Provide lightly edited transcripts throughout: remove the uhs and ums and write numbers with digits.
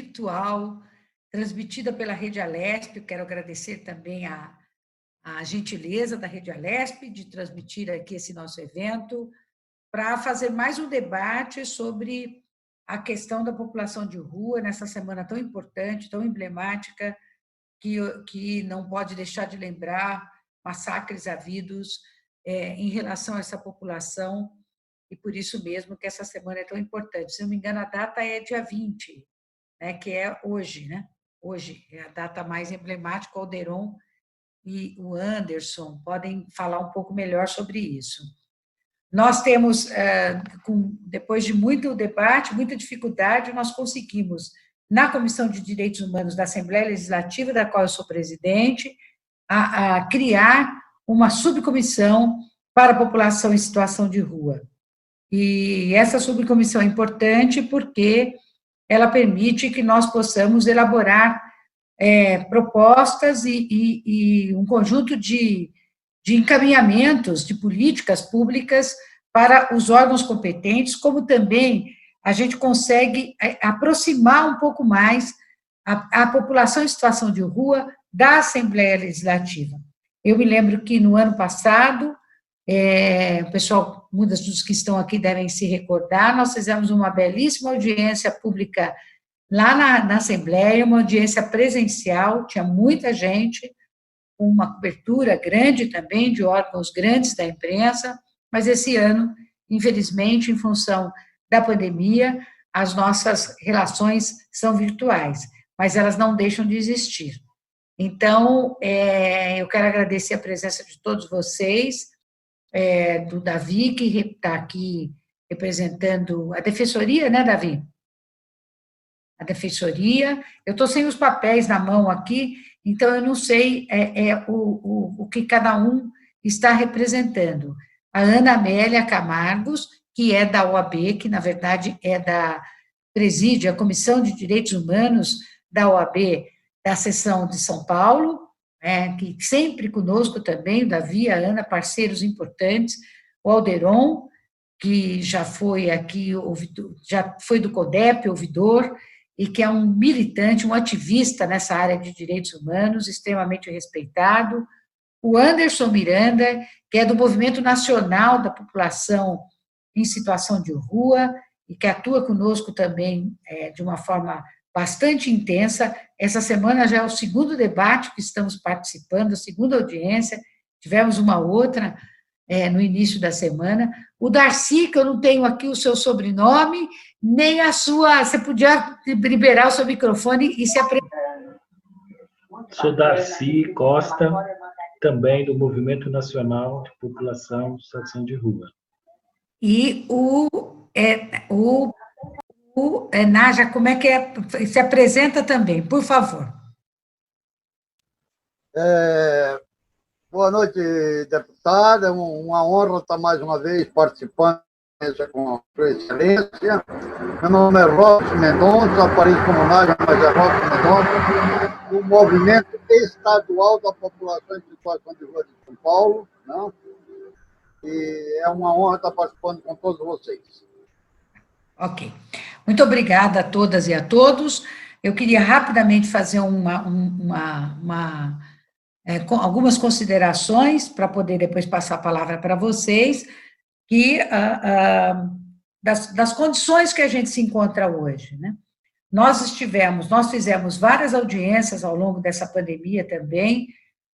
virtual, transmitida pela Rede Alesp. Eu quero agradecer também a gentileza da Rede Alesp de transmitir aqui esse nosso evento, para fazer mais um debate sobre a questão da população de rua, nessa semana tão importante, tão emblemática, que não pode deixar de lembrar massacres havidos em relação a essa população, e por isso mesmo que essa semana é tão importante. Se não me engano, a data é dia 20, né, que é hoje, né? Hoje é a data mais emblemática. O Alderon e o Anderson podem falar um pouco melhor sobre isso. Nós temos, depois de muito debate, muita dificuldade, nós conseguimos, na Comissão de Direitos Humanos da Assembleia Legislativa, da qual eu sou presidente, a criar uma subcomissão para a população em situação de rua. E essa subcomissão é importante porque ela permite que nós possamos elaborar propostas e um conjunto de encaminhamentos de políticas públicas para os órgãos competentes, como também a gente consegue aproximar um pouco mais a população em situação de rua da Assembleia Legislativa. Eu me lembro que no ano passado, o pessoal, muitos dos que estão aqui devem se recordar, nós fizemos uma belíssima audiência pública lá na Assembleia, uma audiência presencial, tinha muita gente, uma cobertura grande também de órgãos grandes da imprensa, mas esse ano, infelizmente, em função da pandemia, as nossas relações são virtuais, mas elas não deixam de existir. Então, eu quero agradecer a presença de todos vocês, do Davi, que está aqui representando a Defensoria, né, Davi? A Defensoria. Eu estou sem os papéis na mão aqui, então eu não sei o que cada um está representando. A Ana Amélia Camargos, que é da OAB, que na verdade preside a Comissão de Direitos Humanos da OAB, da seção de São Paulo, que sempre conosco também, o Davi, a Ana, parceiros importantes, o Alderon, que já foi aqui, já foi do CODEP, ouvidor, e que é um militante, um ativista nessa área de direitos humanos, extremamente respeitado. O Anderson Miranda, que é do Movimento Nacional da População em Situação de Rua, e que atua conosco também de uma forma bastante intensa. Essa semana já é o segundo debate que estamos participando, a segunda audiência, tivemos uma outra no início da semana. O Darcy, que eu não tenho aqui o seu sobrenome, nem a sua... Você podia liberar o seu microfone e se apresentar. Sou Darcy Costa, também do Movimento Nacional de População em Situação de Rua. E Nája, como é que é? Se apresenta também, por favor. Boa noite, deputada. É uma honra estar mais uma vez participando com Sua Excelência. Meu nome é Robson Mendonça, apareço como Nádia, mas é Robson Mendonça, do Movimento Estadual da População em Situação de Rua de São Paulo, né? E é uma honra estar participando com todos vocês. Ok. Muito obrigada a todas e a todos. Eu queria rapidamente fazer algumas considerações para poder depois passar a palavra para vocês, das condições que a gente se encontra hoje, né? Nós fizemos várias audiências ao longo dessa pandemia também,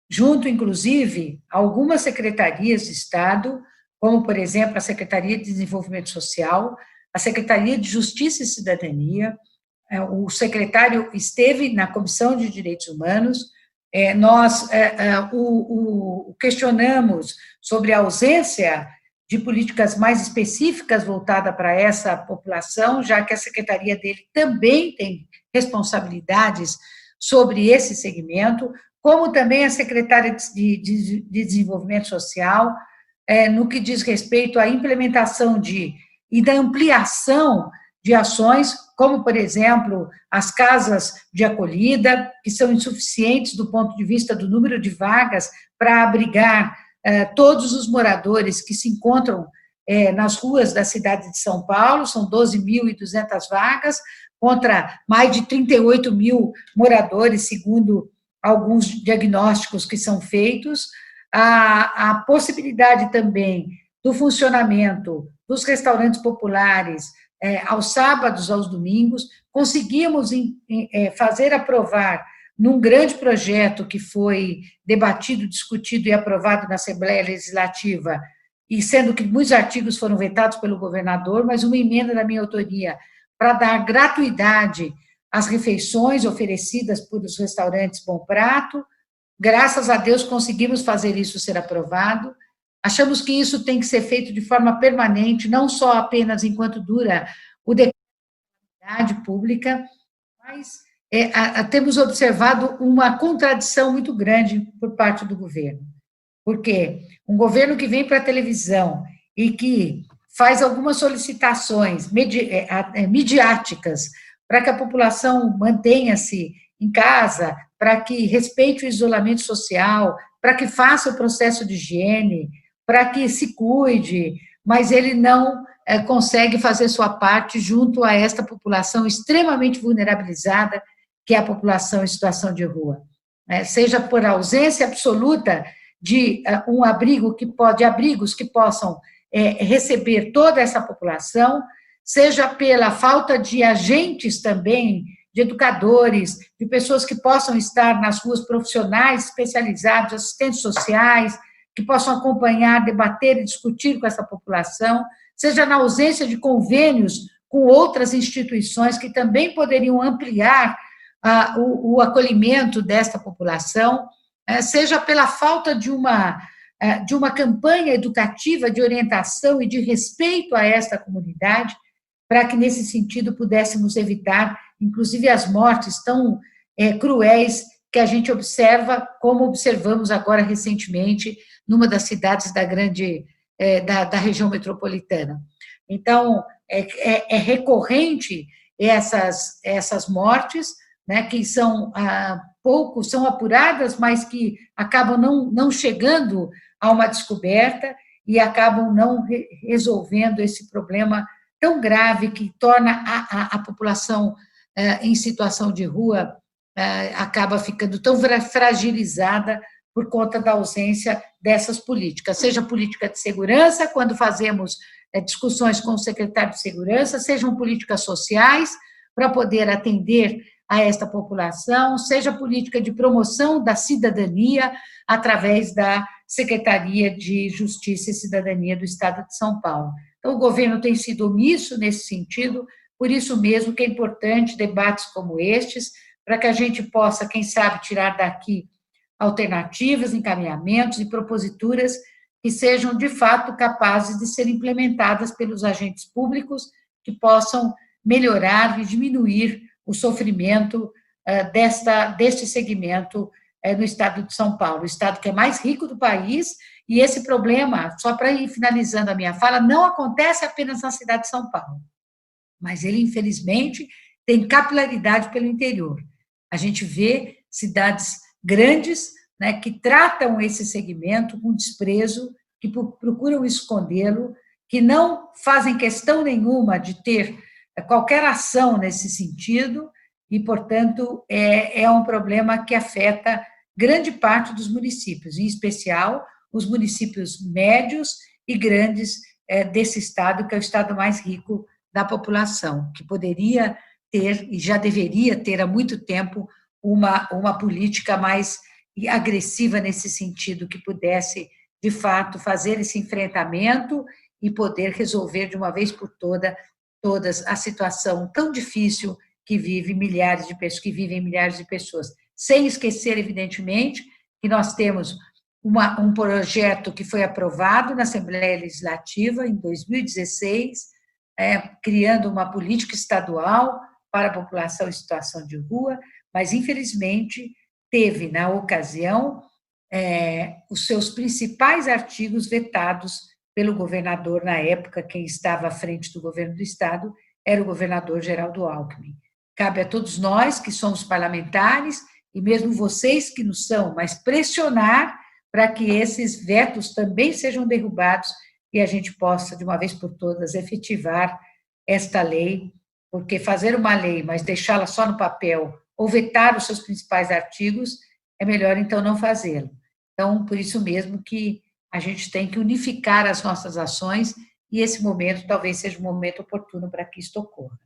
junto, inclusive, a algumas secretarias de Estado, como, por exemplo, a Secretaria de Desenvolvimento Social, a Secretaria de Justiça e Cidadania. O secretário esteve na Comissão de Direitos Humanos. Nós questionamos sobre a ausência de políticas mais específicas voltadas para essa população, já que a secretaria dele também tem responsabilidades sobre esse segmento, como também a secretária de Desenvolvimento Social, no que diz respeito à implementação e da ampliação de ações, como, por exemplo, as casas de acolhida, que são insuficientes do ponto de vista do número de vagas para abrigar todos os moradores que se encontram nas ruas da cidade de São Paulo, são 12.200 vagas, contra mais de 38 mil moradores, segundo alguns diagnósticos que são feitos, a possibilidade também do funcionamento dos restaurantes populares aos sábados, aos domingos, conseguimos fazer aprovar num grande projeto que foi debatido, discutido e aprovado na Assembleia Legislativa, e sendo que muitos artigos foram vetados pelo governador, mas uma emenda da minha autoria para dar gratuidade às refeições oferecidas por os restaurantes Bom Prato. Graças a Deus conseguimos fazer isso ser aprovado. Achamos que isso tem que ser feito de forma permanente, não só apenas enquanto dura o decreto de calamidade pública, mas temos observado uma contradição muito grande por parte do governo. Porque um governo que vem para a televisão e que faz algumas solicitações midiáticas para que a população mantenha-se em casa, para que respeite o isolamento social, para que faça o processo de higiene, para que se cuide, mas ele não consegue fazer sua parte junto a esta população extremamente vulnerabilizada, que é a população em situação de rua. Seja por ausência absoluta de abrigos que possam receber toda essa população, seja pela falta de agentes também, de educadores, de pessoas que possam estar nas ruas, profissionais especializados, assistentes sociais, que possam acompanhar, debater e discutir com essa população, seja na ausência de convênios com outras instituições que também poderiam ampliar o acolhimento desta população, seja pela falta de uma campanha educativa de orientação e de respeito a esta comunidade, para que, nesse sentido, pudéssemos evitar, inclusive, as mortes tão cruéis que a gente observa, como observamos agora recentemente, numa das cidades da região metropolitana. Então, é recorrente essas mortes, né, que são são apuradas, mas que acabam não chegando a uma descoberta e acabam não resolvendo esse problema tão grave que torna a população em situação de rua acaba ficando tão fragilizada por conta da ausência dessas políticas, seja política de segurança, quando fazemos discussões com o secretário de segurança, sejam políticas sociais para poder atender a esta população, seja política de promoção da cidadania através da Secretaria de Justiça e Cidadania do Estado de São Paulo. Então, o governo tem sido omisso nesse sentido, por isso mesmo que é importante debates como estes, para que a gente possa, quem sabe, tirar daqui alternativas, encaminhamentos e proposituras que sejam, de fato, capazes de serem implementadas pelos agentes públicos, que possam melhorar e diminuir o sofrimento deste segmento no estado de São Paulo, o estado que é mais rico do país, e esse problema, só para ir finalizando a minha fala, não acontece apenas na cidade de São Paulo, mas ele, infelizmente, tem capilaridade pelo interior. A gente vê cidades grandes, né, que tratam esse segmento com desprezo, que procuram escondê-lo, que não fazem questão nenhuma de ter qualquer ação nesse sentido, e, portanto, é um problema que afeta grande parte dos municípios, em especial os municípios médios e grandes desse estado, que é o estado mais rico da população, que poderia ter, e já deveria ter há muito tempo, uma política mais agressiva nesse sentido, que pudesse, de fato, fazer esse enfrentamento e poder resolver de uma vez por todas a situação tão difícil que vivem milhares de pessoas. Sem esquecer, evidentemente, que nós temos um projeto que foi aprovado na Assembleia Legislativa em 2016, criando uma política estadual para a população em situação de rua, mas, infelizmente, teve, na ocasião, os seus principais artigos vetados pelo governador, na época, quem estava à frente do governo do Estado era o governador Geraldo Alckmin. Cabe a todos nós, que somos parlamentares, e mesmo vocês que não são, mas pressionar para que esses vetos também sejam derrubados e a gente possa, de uma vez por todas, efetivar esta lei porque fazer uma lei, mas deixá-la só no papel, ou vetar os seus principais artigos, é melhor, então, não fazê-lo. Então, por isso mesmo que a gente tem que unificar as nossas ações, e esse momento talvez seja um momento oportuno para que isto ocorra.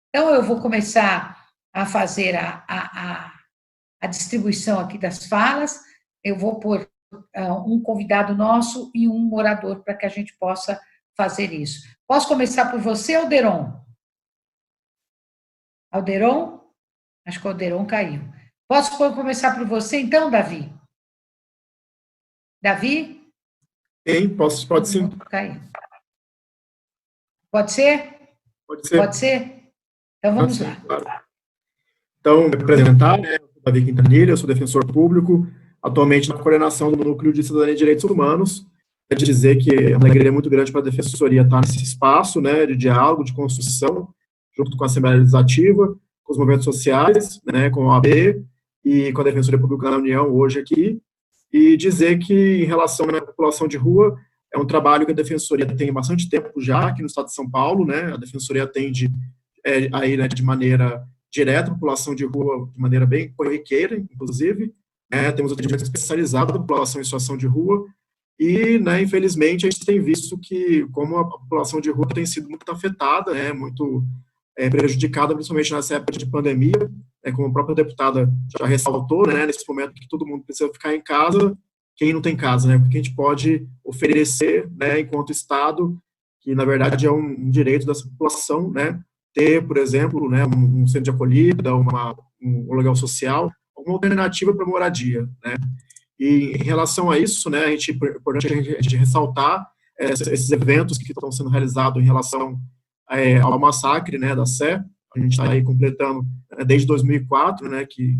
Então, eu vou começar a fazer a distribuição aqui das falas, eu vou pôr um convidado nosso e um orador para que a gente possa fazer isso. Posso começar por você, Alderon? Alderon? Acho que o Alderon caiu. Posso começar por você, então, Davi? Davi? Sim, pode sim. Caiu. Pode ser? Pode ser. Pode ser? Então, vamos lá. Claro. Então, me apresentar, né? Eu sou Davi Quintanilha, eu sou defensor público, atualmente na coordenação do Núcleo de Cidadania e Direitos Humanos. Quero dizer que é uma alegria muito grande para a Defensoria estar nesse espaço, né, de diálogo, de construção, junto com a Assembleia Legislativa, com os movimentos sociais, né, com a OAB e com a Defensoria Pública da União hoje aqui, e dizer que, em relação à população de rua, é um trabalho que a Defensoria tem bastante tempo já aqui no estado de São Paulo, né, a Defensoria atende aí, né, de maneira direta a população de rua, de maneira bem corriqueira, inclusive, temos atendimento especializado da população em situação de rua, e, né, infelizmente, a gente tem visto que, como a população de rua tem sido muito afetada, né, muito prejudicada, principalmente nessa época de pandemia, como a própria deputada já ressaltou, né, nesse momento que todo mundo precisa ficar em casa, quem não tem casa, né, o que a gente pode oferecer, né, enquanto Estado, que, na verdade, é um direito dessa população, né, ter, por exemplo, né, um centro de acolhida, um aluguel social, uma alternativa para moradia, né. E em relação a isso, né, é importante a gente ressaltar esses eventos que estão sendo realizados em relação ao massacre, né, da Sé. A gente está aí completando desde 2004, né, que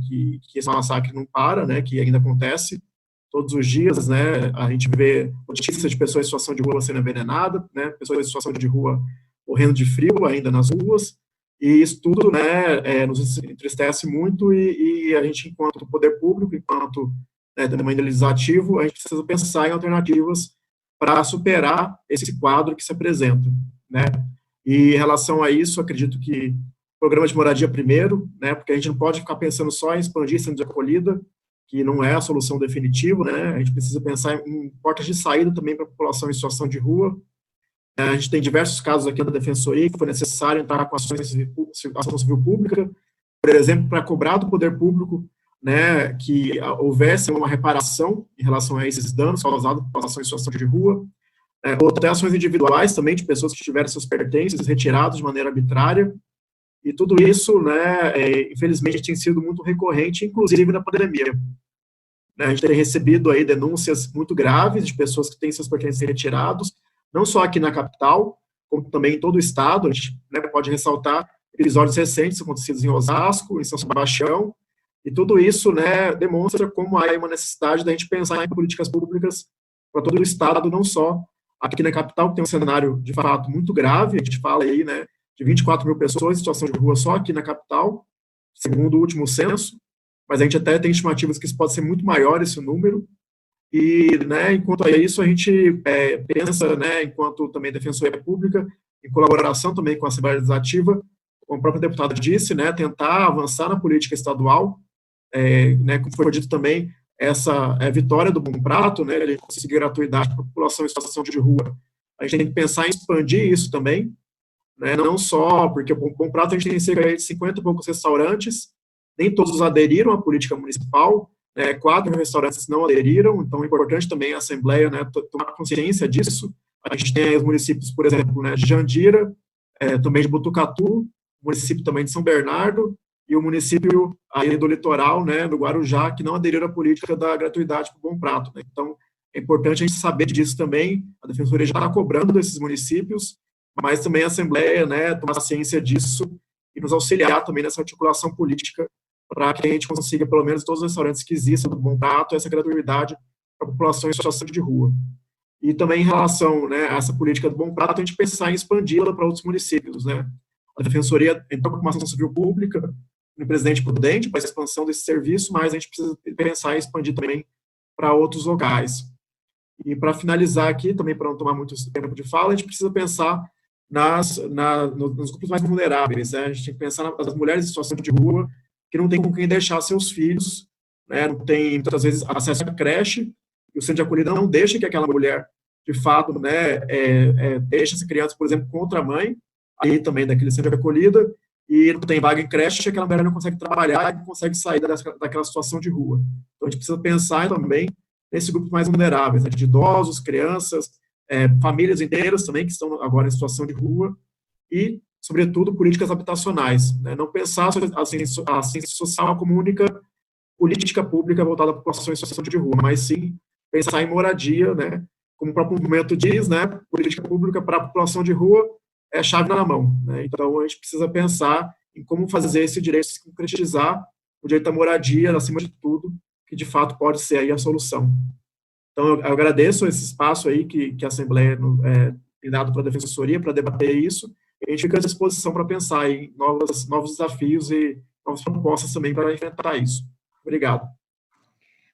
esse massacre não para, né, que ainda acontece todos os dias, né. A gente vê notícias de pessoas em situação de rua sendo envenenadas, né, pessoas em situação de rua morrendo de frio ainda nas ruas, e isso tudo, né, nos entristece muito, e a gente, enquanto poder público, enquanto também legislativo, a gente precisa pensar em alternativas para superar esse quadro que se apresenta, né. E em relação a isso, acredito que programa de moradia primeiro, né, porque a gente não pode ficar pensando só em expandir centro de acolhida, que não é a solução definitiva, né, a gente precisa pensar em portas de saída também para a população em situação de rua. A gente tem diversos casos aqui da Defensoria que foi necessário entrar com ação civil pública, por exemplo, para cobrar do poder público, né, que houvesse uma reparação em relação a esses danos causados por população em situação de rua, ou até ações individuais também de pessoas que tiveram seus pertences retirados de maneira arbitrária, e tudo isso, né, infelizmente, tem sido muito recorrente, inclusive na pandemia. A gente tem recebido aí denúncias muito graves de pessoas que têm seus pertences retirados, não só aqui na capital, como também em todo o estado. A gente, né, pode ressaltar episódios recentes acontecidos em Osasco, em São Sebastião, e tudo isso, né, demonstra como há uma necessidade da gente pensar em políticas públicas para todo o estado, não só aqui na capital, que tem um cenário, de fato, muito grave. A gente fala aí, né, de 24 mil pessoas em situação de rua só aqui na capital, segundo o último censo, mas a gente até tem estimativas que isso pode ser muito maior, esse número. E, né, enquanto a isso, a gente pensa, né, enquanto também Defensoria Pública, em colaboração também com a Assembleia Legislativa, como a própria deputada disse, né, tentar avançar na política estadual, né, como foi dito também, essa vitória do Bom Prato, né, ele conseguir gratuidade para a população em situação de rua. A gente tem que pensar em expandir isso também, né, não só porque o Bom Prato a gente tem cerca de 50 e poucos restaurantes, nem todos aderiram à política municipal, 4 restaurantes não aderiram, então é importante também a Assembleia, né, tomar consciência disso. A gente tem os municípios, por exemplo, né, de Jandira, também de Botucatu, o município também de São Bernardo, e o município aí do litoral, né, do Guarujá, que não aderiram à política da gratuidade para o Bom Prato, né. Então, é importante a gente saber disso também. A Defensoria já está cobrando desses municípios, mas também a Assembleia, né, tomar ciência disso e nos auxiliar também nessa articulação política para que a gente consiga, pelo menos, todos os restaurantes que existam do Bom Prato, essa gratuidade para a população em situação de rua. E também em relação, né, a essa política do Bom Prato, a gente pensar em expandi-la para outros municípios, né. A Defensoria entrou com uma ação civil pública no Presidente Prudente para a expansão desse serviço, mas a gente precisa pensar em expandir também para outros locais. E para finalizar aqui, também para não tomar muito tempo de fala, a gente precisa pensar nos grupos mais vulneráveis, né? A gente tem que pensar nas mulheres em situação de rua, que não tem com quem deixar seus filhos, né? Não tem, muitas vezes, acesso à creche, e o centro de acolhida não deixa que aquela mulher, de fato, né, deixe essa criança, por exemplo, com outra mãe, aí também daquele centro de acolhida, e não tem vaga em creche, aquela mulher não consegue trabalhar e não consegue sair daquela situação de rua. Então, a gente precisa pensar também nesse grupo mais vulneráveis, né, de idosos, crianças, famílias inteiras também, que estão agora em situação de rua, e, sobretudo, políticas habitacionais, né? Não pensar a ciência social como única política pública voltada à população em situação de rua, mas sim pensar em moradia, né? Como o próprio movimento diz, né? Política pública para a população de rua é a chave na mão, né? Então, a gente precisa pensar em como fazer esse direito se concretizar, o direito à moradia, acima de tudo, que de fato pode ser aí a solução. Então, eu agradeço esse espaço aí que a Assembleia tem dado para a Defensoria para debater isso, e a gente fica à disposição para pensar em novos desafios e novas propostas também para enfrentar isso. Obrigado.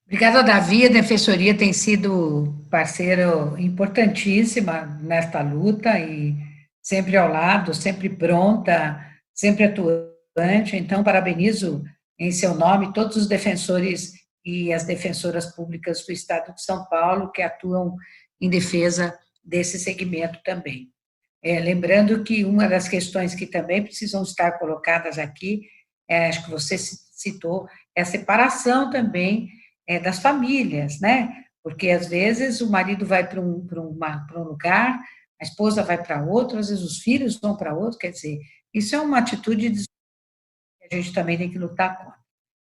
Obrigada, Davi. A Defensoria tem sido parceiro importantíssima nesta luta e sempre ao lado, sempre pronta, sempre atuante. Então, parabenizo em seu nome todos os defensores e as defensoras públicas do Estado de São Paulo que atuam em defesa desse segmento também. Lembrando que uma das questões que também precisam estar colocadas aqui, acho que você citou, é a separação também das famílias, né? Porque, às vezes, o marido vai para um lugar, a esposa vai para outro, às vezes os filhos vão para outro, quer dizer, isso é uma atitude que a gente também tem que lutar contra.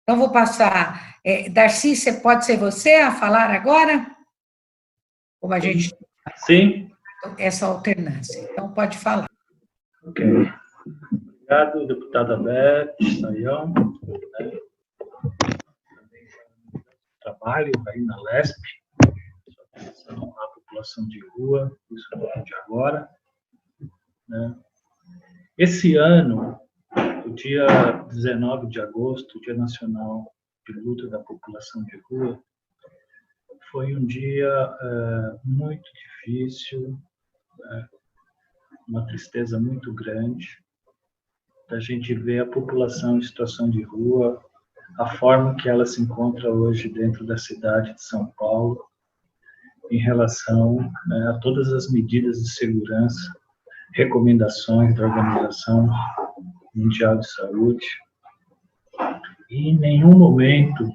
Então, vou passar. Darcy, pode ser você a falar agora? Como a gente... Sim. Essa alternância. Então, pode falar. Ok. Obrigado, deputada Beth Sayão. Trabalho aí na LESP, a população de rua, isso de agora. Né? Esse ano, o dia 19 de agosto, Dia Nacional de Luta da População de Rua, foi um dia muito difícil, uma tristeza muito grande, da gente ver a população em situação de rua, a forma que ela se encontra hoje dentro da cidade de São Paulo, em relação a todas as medidas de segurança, recomendações da Organização Mundial de Saúde. E em nenhum momento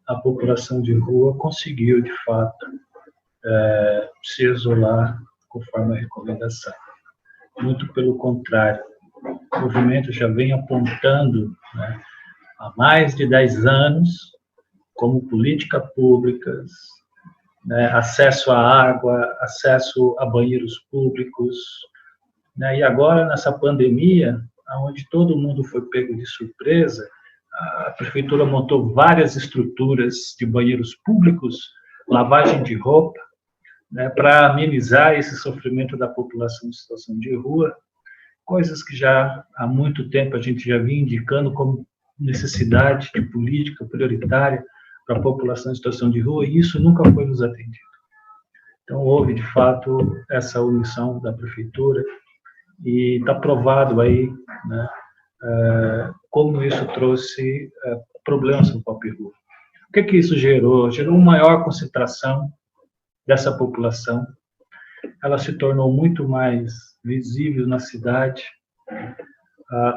a população de rua conseguiu, de fato, se isolar conforme a recomendação. Muito pelo contrário, o movimento já vem apontando, há mais de 10 anos, como políticas públicas, acesso à água, acesso a banheiros públicos, e agora, nessa pandemia, onde todo mundo foi pego de surpresa, a prefeitura montou várias estruturas de banheiros públicos, lavagem de roupa, para amenizar esse sofrimento da população em situação de rua, coisas que já há muito tempo a gente já vinha indicando como necessidade de política prioritária para a população em situação de rua, e isso nunca foi nos atendido. Então, houve, de fato, essa omissão da prefeitura, e está provado aí, como isso trouxe problemas no Pop Rua. O que isso gerou? Gerou uma maior concentração dessa população, ela se tornou muito mais visível na cidade,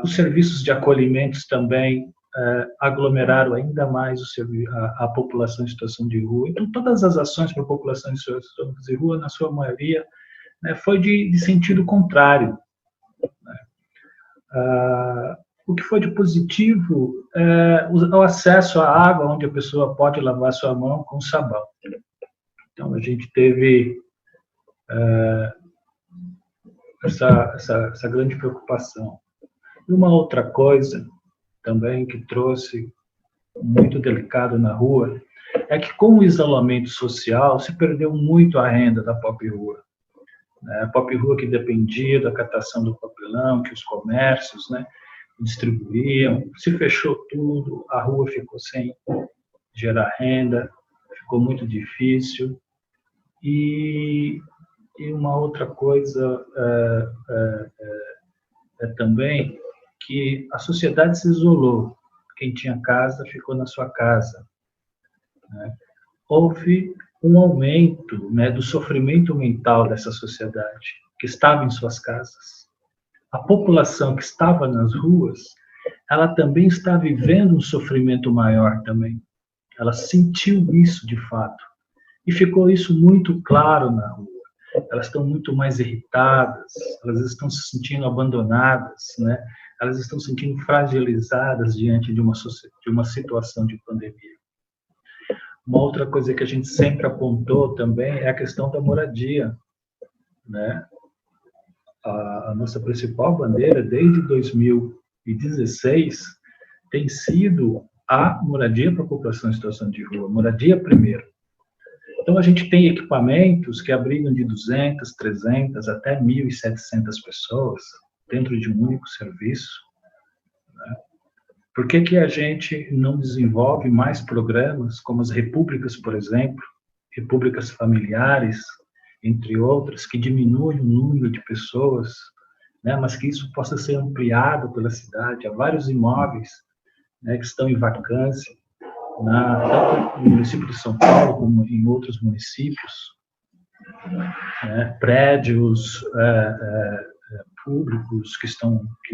os serviços de acolhimentos também aglomeraram ainda mais a população em situação de rua. Então, todas as ações para a população em situação de rua, na sua maioria, foi de sentido contrário. O que foi de positivo é o acesso à água, onde a pessoa pode lavar sua mão com sabão. Então, a gente teve essa grande preocupação. E uma outra coisa também que trouxe muito delicado na rua é que, com o isolamento social, se perdeu muito a renda da Pop Rua. A Pop Rua que dependia da catação do papelão, que os comércios distribuíam, se fechou tudo, a rua ficou sem gerar renda, ficou muito difícil. E E uma outra coisa também que a sociedade se isolou. Quem tinha casa ficou na sua casa, né? Houve um aumento, né, do sofrimento mental dessa sociedade, que estava em suas casas. A população que estava nas ruas, ela também está vivendo um sofrimento maior também. Ela sentiu isso de fato. E ficou isso muito claro na rua. Elas estão muito mais irritadas, elas estão se sentindo abandonadas, né? Elas estão se sentindo fragilizadas diante de uma situação de pandemia. Uma outra coisa que a gente sempre apontou também é a questão da moradia, né? A nossa principal bandeira, desde 2016, tem sido a moradia para a população em situação de rua, moradia primeiro. Então, a gente tem equipamentos que abrigam de 200, 300, até 1.700 pessoas dentro de um único serviço, né? Por que a gente não desenvolve mais programas como as repúblicas, por exemplo, repúblicas familiares, entre outras, que diminuem o número de pessoas, né, mas que isso possa ser ampliado pela cidade? Há vários imóveis, né, que estão em vacância, tanto no município de São Paulo como em outros municípios, né, prédios públicos que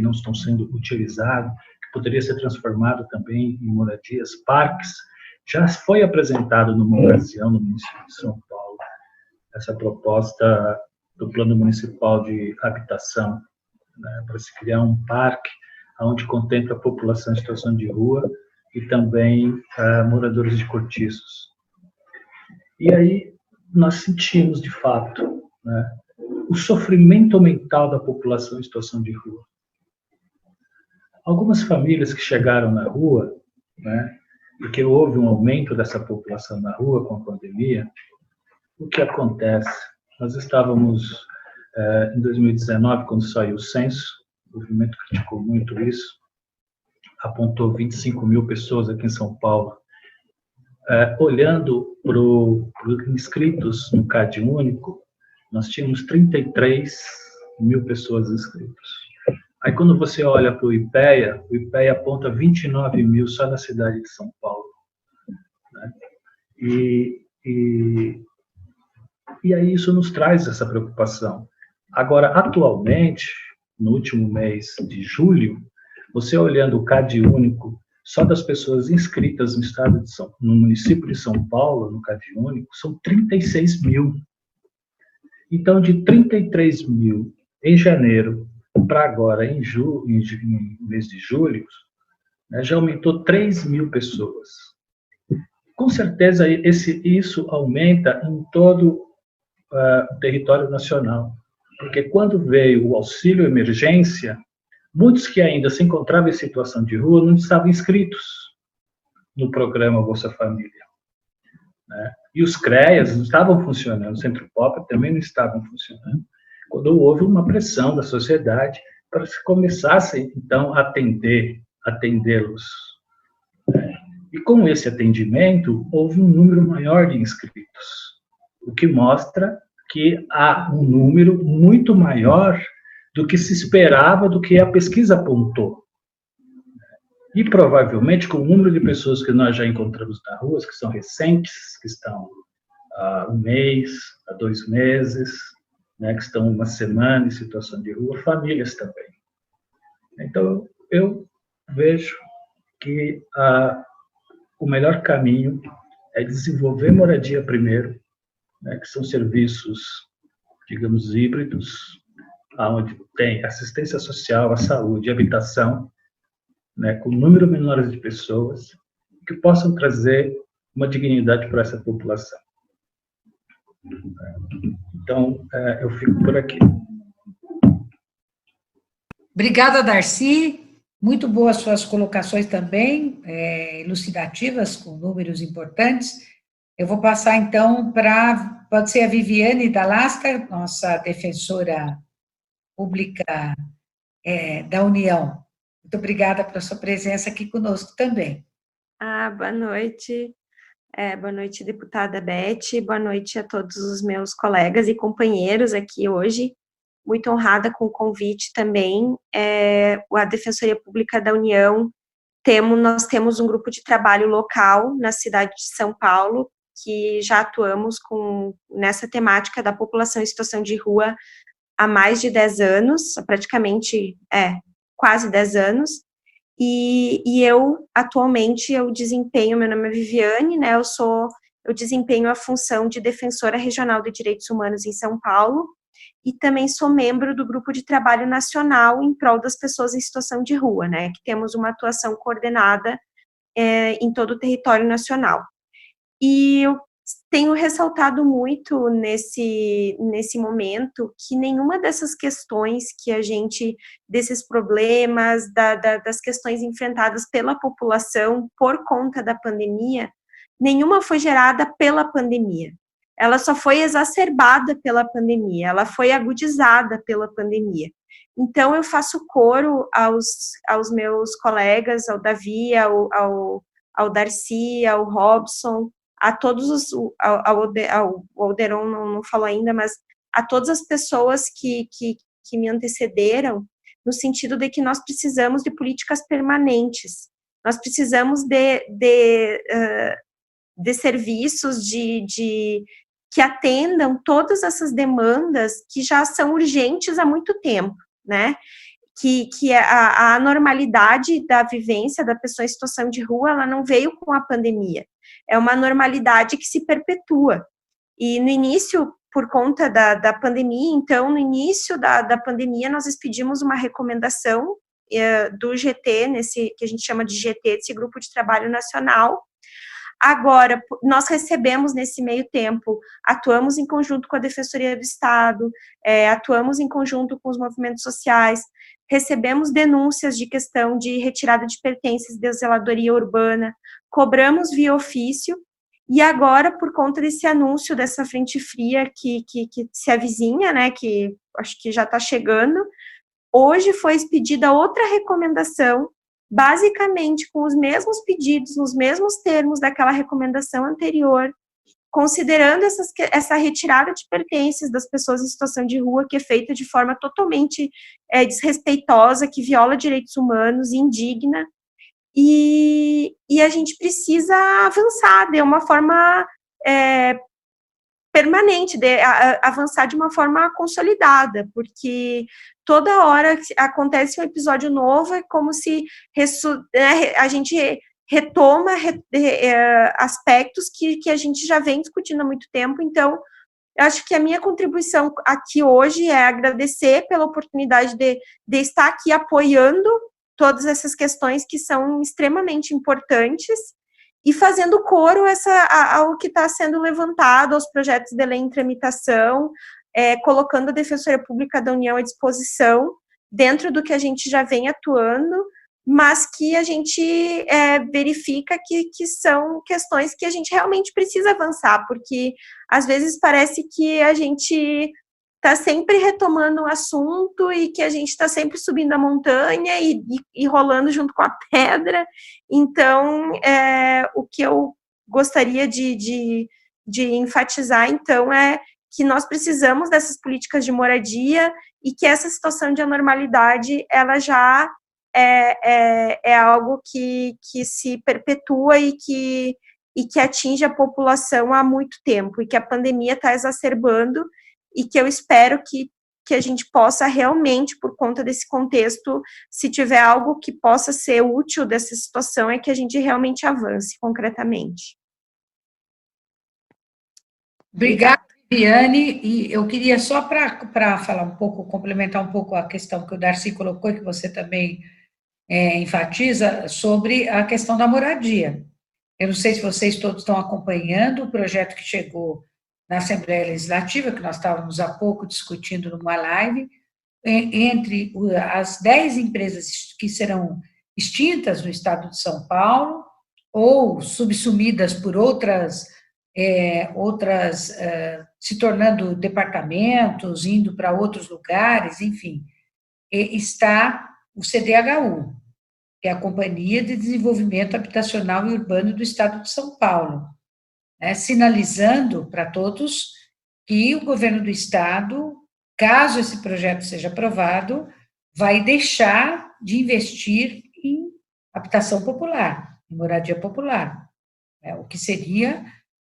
não estão sendo utilizados, que poderia ser transformado também em moradias, parques. Já foi apresentado numa ocasião no município de São Paulo essa proposta do Plano Municipal de Habitação, né, para se criar um parque onde contempla a população em situação de rua e também moradores de cortiços. E aí nós sentimos, de fato, né, o sofrimento mental da população em situação de rua. Algumas famílias que chegaram na rua, né, porque houve um aumento dessa população na rua com a pandemia, o que acontece? Nós estávamos em 2019, quando saiu o censo, o movimento criticou muito isso, apontou 25 mil pessoas aqui em São Paulo. Olhando para os inscritos no CAD único, nós tínhamos 33 mil pessoas inscritas. Aí, quando você olha para o IPEA aponta 29 mil só na cidade de São Paulo, né? E aí isso nos traz essa preocupação. Agora, atualmente, no último mês de julho, você olhando o CAD único, só das pessoas inscritas no município de São Paulo, no CAD único, são 36 mil. Então, de 33 mil em janeiro para agora, em mês de julho, né, já aumentou 3 mil pessoas. Com certeza, isso aumenta em todo o território nacional, porque quando veio o auxílio emergência, muitos que ainda se encontravam em situação de rua não estavam inscritos no programa Bolsa Família, né? E os CREAs não estavam funcionando, o Centro Pop também não estavam funcionando, quando houve uma pressão da sociedade para que se começasse, então, a atendê-los. E com esse atendimento, houve um número maior de inscritos, o que mostra que há um número muito maior do que se esperava, do que a pesquisa apontou. E provavelmente com o número de pessoas que nós já encontramos na rua, que são recentes, que estão há um mês, há 2 meses, né, que estão uma semana em situação de rua, famílias também. Então, eu vejo que o melhor caminho é desenvolver moradia primeiro, né, que são serviços, digamos, híbridos, onde tem assistência social, a saúde, a habitação, né, com número menor de pessoas, que possam trazer uma dignidade para essa população. Então, eu fico por aqui. Obrigada, Darcy. Muito boas suas colocações também, elucidativas, com números importantes. Eu vou passar, então, pode ser a Viviane Dalasca, nossa defensora pública da União. Muito obrigada pela sua presença aqui conosco também. Boa noite. Boa noite, deputada Beth, boa noite a todos os meus colegas e companheiros aqui hoje. Muito honrada com o convite também. A Defensoria Pública da União, nós temos um grupo de trabalho local na cidade de São Paulo, que já atuamos nessa temática da população em situação de rua há mais de 10 anos, praticamente, quase 10 anos. E eu, atualmente, meu nome é Viviane, né, eu desempenho a função de defensora regional de direitos humanos em São Paulo, e também sou membro do grupo de trabalho nacional em prol das pessoas em situação de rua, né, que temos uma atuação coordenada em todo o território nacional. E eu tenho ressaltado muito nesse momento que nenhuma dessas questões desses problemas, das questões enfrentadas pela população por conta da pandemia, nenhuma foi gerada pela pandemia. Ela só foi exacerbada pela pandemia, ela foi agudizada pela pandemia. Então, eu faço coro aos meus colegas, ao Davi, ao Darcy, ao Robson, a todos ao Alderon não falou ainda, mas a todas as pessoas que me antecederam, no sentido de que nós precisamos de políticas permanentes, nós precisamos de serviços que atendam todas essas demandas que já são urgentes há muito tempo, né? Que a normalidade da vivência da pessoa em situação de rua, ela não veio com a pandemia, é uma normalidade que se perpetua. E no início, por conta da pandemia, então, no início da pandemia, nós expedimos uma recomendação do GT, que a gente chama de GT, desse Grupo de Trabalho Nacional. Agora, nós recebemos nesse meio tempo, atuamos em conjunto com a Defensoria do Estado, atuamos em conjunto com os movimentos sociais, recebemos denúncias de questão de retirada de pertences de zeladoria urbana, cobramos via ofício, e agora, por conta desse anúncio dessa frente fria que se avizinha, né, que acho que já está chegando, hoje foi expedida outra recomendação, basicamente com os mesmos pedidos, nos mesmos termos daquela recomendação anterior, considerando essa retirada de pertences das pessoas em situação de rua, que é feita de forma totalmente desrespeitosa, que viola direitos humanos, indigna, e a gente precisa avançar de uma forma permanente, avançar de uma forma consolidada, porque toda hora acontece um episódio novo, é como se a gente retoma aspectos que a gente já vem discutindo há muito tempo. Então, eu acho que a minha contribuição aqui hoje é agradecer pela oportunidade de estar aqui apoiando todas essas questões que são extremamente importantes, e fazendo coro ao que está sendo levantado, aos projetos de lei em tramitação, colocando a Defensoria Pública da União à disposição, dentro do que a gente já vem atuando, mas que a gente verifica que são questões que a gente realmente precisa avançar, porque às vezes parece que a gente está sempre retomando o assunto e que a gente está sempre subindo a montanha e rolando junto com a pedra. Então, o que eu gostaria de enfatizar, então, é que nós precisamos dessas políticas de moradia e que essa situação de anormalidade, ela já é algo que se perpetua e que atinge a população há muito tempo, e que a pandemia está exacerbando, e que eu espero que a gente possa realmente, por conta desse contexto, se tiver algo que possa ser útil dessa situação, é que a gente realmente avance concretamente. Obrigada, Viviane. E eu queria só para falar um pouco, complementar um pouco a questão que o Darcy colocou, e que você também enfatiza, sobre a questão da moradia. Eu não sei se vocês todos estão acompanhando o projeto que chegou na Assembleia Legislativa, que nós estávamos há pouco discutindo numa live, entre as 10 empresas que serão extintas no estado de São Paulo, ou subsumidas por outras se tornando departamentos, indo para outros lugares, enfim, está o CDHU, que é a Companhia de Desenvolvimento Habitacional e Urbano do Estado de São Paulo, né, sinalizando para todos que o governo do Estado, caso esse projeto seja aprovado, vai deixar de investir em habitação popular, em moradia popular, né, o que seria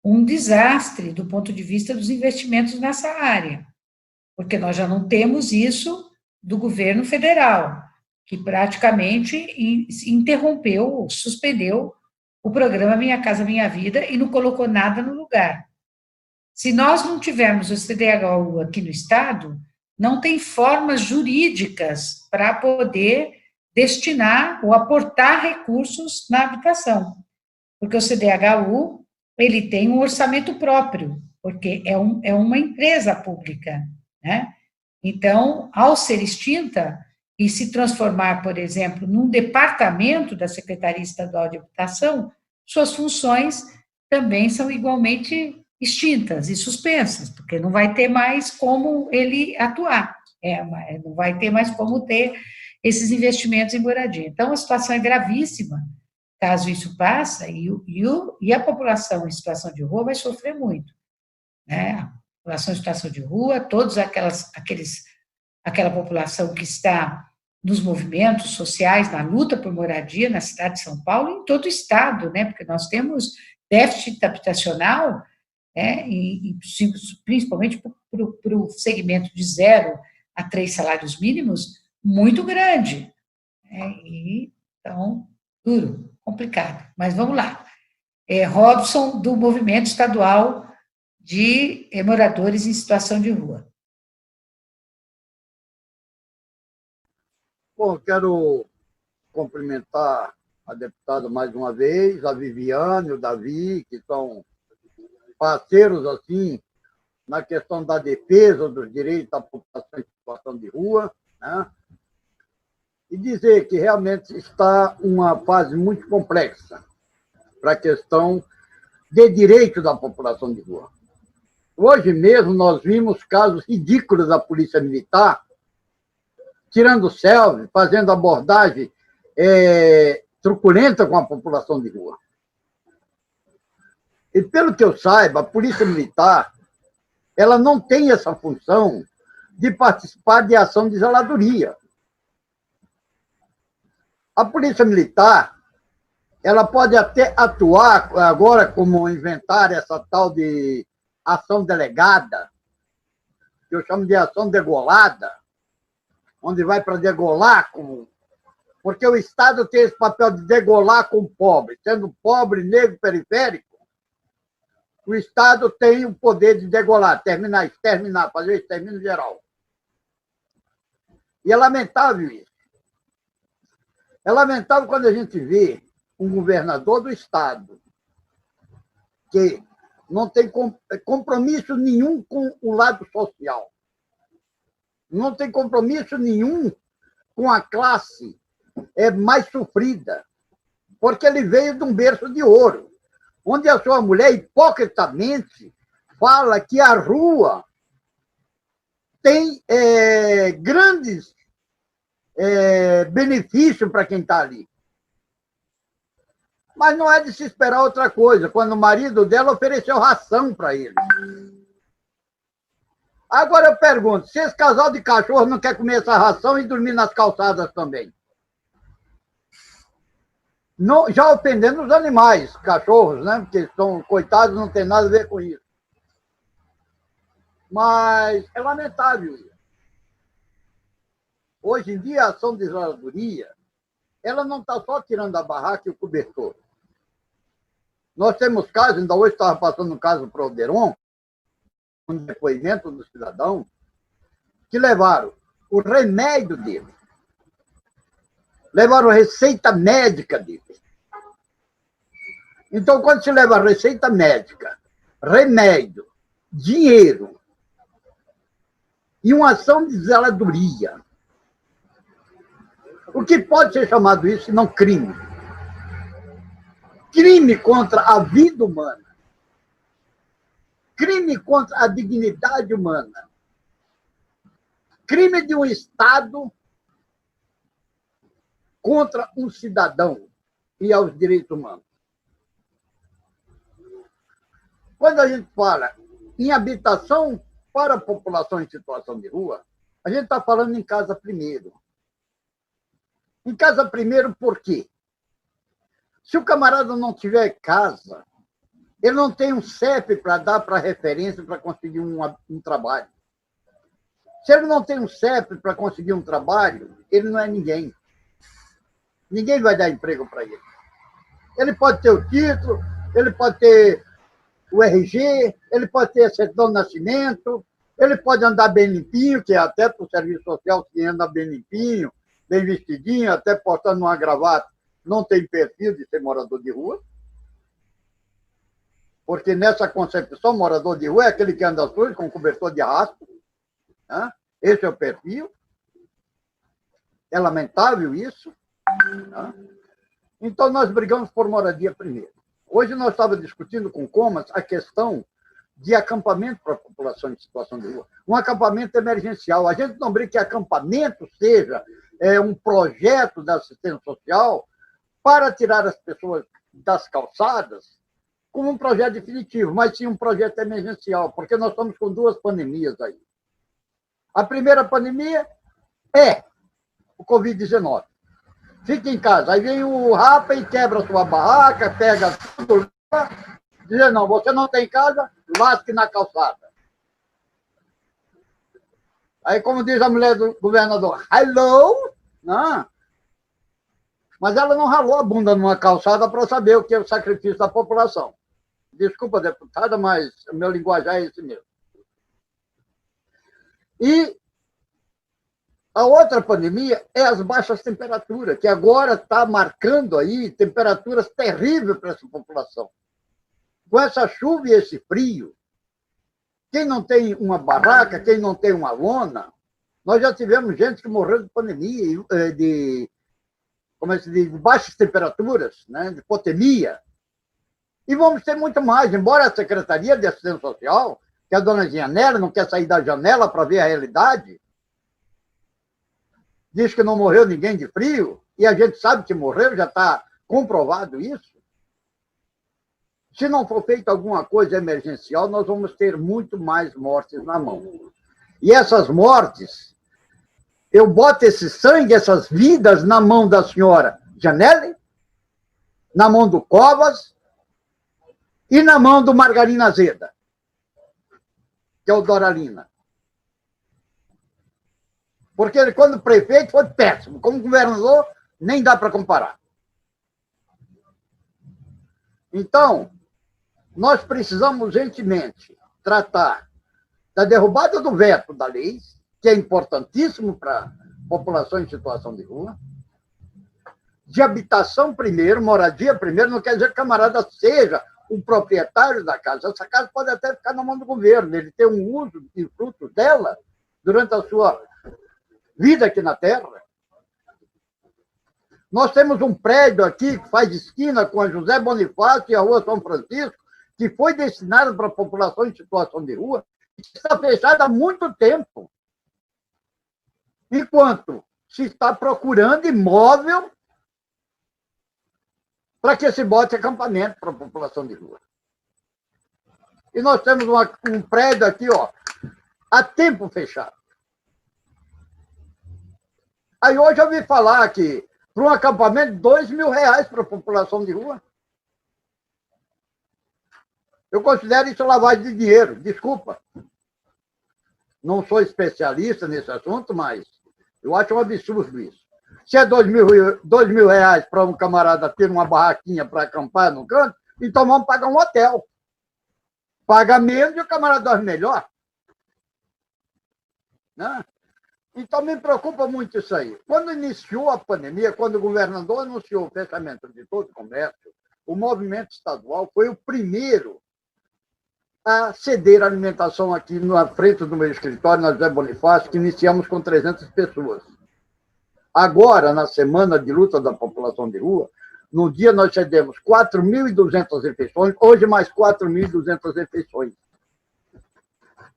um desastre do ponto de vista dos investimentos nessa área, porque nós já não temos isso do governo federal, que praticamente interrompeu, suspendeu o programa Minha Casa Minha Vida e não colocou nada no lugar. Se nós não tivermos o CDHU aqui no Estado, não tem formas jurídicas para poder destinar ou aportar recursos na habitação, porque o CDHU, ele tem um orçamento próprio, porque é uma empresa pública, né? Então, ao ser extinta e se transformar, por exemplo, num departamento da Secretaria Estadual de Habitação, suas funções também são igualmente extintas e suspensas, porque não vai ter mais como ele atuar, não vai ter mais como ter esses investimentos em moradia. Então, a situação é gravíssima, caso isso passe, e a população em situação de rua vai sofrer muito, né? A população em situação de rua, aquela população que está nos movimentos sociais, na luta por moradia na cidade de São Paulo e em todo o estado, né? Porque nós temos déficit habitacional, né? E principalmente para o segmento de 0 a 3 salários mínimos, muito grande, né? E, então, duro, complicado. Mas vamos lá. Robson, do Movimento Estadual de Moradores em Situação de Rua. Bom, quero cumprimentar a deputada mais uma vez, a Viviane, o Davi, que são parceiros, assim, na questão da defesa dos direitos da população em situação de rua, né? E dizer que realmente está uma fase muito complexa para a questão de direito da população de rua. Hoje mesmo nós vimos casos ridículos da Polícia Militar tirando selfie, fazendo abordagem truculenta com a população de rua. E, pelo que eu saiba, a Polícia Militar ela não tem essa função de participar de ação de zeladoria. A Polícia Militar ela pode até atuar agora como inventar essa tal de ação delegada, que eu chamo de ação degolada, onde vai para degolar, porque o Estado tem esse papel de degolar com o pobre. Sendo pobre, negro, periférico, o Estado tem o poder de degolar, exterminar, fazer o extermínio geral. E é lamentável isso. É lamentável quando a gente vê um governador do Estado que não tem compromisso nenhum com o lado social, não tem compromisso nenhum com a classe mais sofrida, porque ele veio de um berço de ouro, onde a sua mulher, hipocritamente, fala que a rua tem grandes benefícios para quem está ali. Mas não é de se esperar outra coisa, quando o marido dela ofereceu ração para ele. Agora eu pergunto, se esse casal de cachorro não quer comer essa ração e dormir nas calçadas também? Não, já ofendendo os animais, cachorros, né? Porque são coitados, não tem nada a ver com isso. Mas é lamentável isso. Hoje em dia, a ação de zeladoria, ela não está só tirando a barraca e o cobertor. Nós temos casos, ainda hoje estava passando um caso para o Alderon, um depoimento do cidadão, que levaram o remédio dele, levaram a receita médica dele. Então, quando se leva a receita médica, remédio, dinheiro e uma ação de zeladoria, o que pode ser chamado isso, senão crime? Crime contra a vida humana. Crime contra a dignidade humana. Crime de um Estado contra um cidadão e aos direitos humanos. quando a gente fala em habitação para a população em situação de rua, a gente está falando em casa primeiro. Em casa primeiro, por quê? Se o camarada não tiver casa, ele não tem um CEP para dar para referência para conseguir um trabalho. Se ele não tem um CEP para conseguir um trabalho, ele não é ninguém. Ninguém vai dar emprego para ele. Ele pode ter o título, ele pode ter o RG, ele pode ter a certidão de nascimento, ele pode andar bem limpinho, que é até para o serviço social, que anda bem limpinho, bem vestidinho, até portando uma gravata, não tem perfil de ser morador de rua. Porque nessa concepção, morador de rua é aquele que anda sujo, com cobertor de arrasto. Né? Esse é o perfil. É lamentável isso. Né? Então, nós brigamos por moradia primeiro. Hoje nós estávamos discutindo com o Comas a questão de acampamento para a população em situação de rua. Um acampamento emergencial. A gente não briga que acampamento seja um projeto da assistência social para tirar as pessoas das calçadas como um projeto definitivo, mas sim um projeto emergencial, porque nós estamos com 2 pandemias aí. A primeira pandemia é o Covid-19. Fica em casa. Aí vem o Rapa e quebra a sua barraca, pega tudo, diz, não, você não tem casa, lasque na calçada. Aí, como diz a mulher do governador, hello? Não. Mas ela não ralou a bunda numa calçada para saber o que é o sacrifício da população. Desculpa, deputada, mas o meu linguajar é esse mesmo. E a outra pandemia é as baixas temperaturas, que agora está marcando aí temperaturas terríveis para essa população. Com essa chuva e esse frio, quem não tem uma barraca, quem não tem uma lona, nós já tivemos gente que morreu de pandemia, como é que se diz, de baixas temperaturas, né, de hipotermia. E vamos ter muito mais, embora a Secretaria de Assistência Social, que a dona Gianella não quer sair da janela para ver a realidade, diz que não morreu ninguém de frio, e a gente sabe que morreu, já está comprovado isso. Se não for feita alguma coisa emergencial, nós vamos ter muito mais mortes na mão. E essas mortes, eu boto esse sangue, essas vidas na mão da senhora Janelle, na mão do Covas e na mão do Margarina Azeda, que é o Doralina. Porque ele, quando prefeito, foi péssimo. Como governador, nem dá para comparar. Então, nós precisamos urgentemente tratar da derrubada do veto da lei, que é importantíssimo para a população em situação de rua, de habitação primeiro, moradia primeiro, não quer dizer que o camarada seja o proprietário da casa. Essa casa pode até ficar na mão do governo, ele tem um uso e frutos dela durante a sua vida aqui na Terra. Nós temos um prédio aqui que faz esquina com a José Bonifácio e a Rua São Francisco, que foi destinado para a população em situação de rua, e está fechado há muito tempo. Enquanto se está procurando imóvel para que se bote acampamento para a população de rua. E nós temos um prédio aqui, ó, há tempo fechado. Aí hoje eu ouvi falar que para um acampamento, R$2.000 para a população de rua. Eu considero isso lavagem de dinheiro, desculpa. Não sou especialista nesse assunto, mas eu acho um absurdo isso. Se é R$2.000 para um camarada ter uma barraquinha para acampar no canto, então vamos pagar um hotel. Paga menos e o camarada dorme melhor. Né? Então, me preocupa muito isso aí. Quando iniciou a pandemia, quando o governador anunciou o fechamento de todo o comércio, o movimento estadual foi o primeiro a ceder a alimentação aqui na frente do meu escritório, na José Bonifácio, que iniciamos com 300 pessoas. Agora, na semana de luta da população de rua, no dia nós cedemos 4.200 refeições, hoje mais 4.200 refeições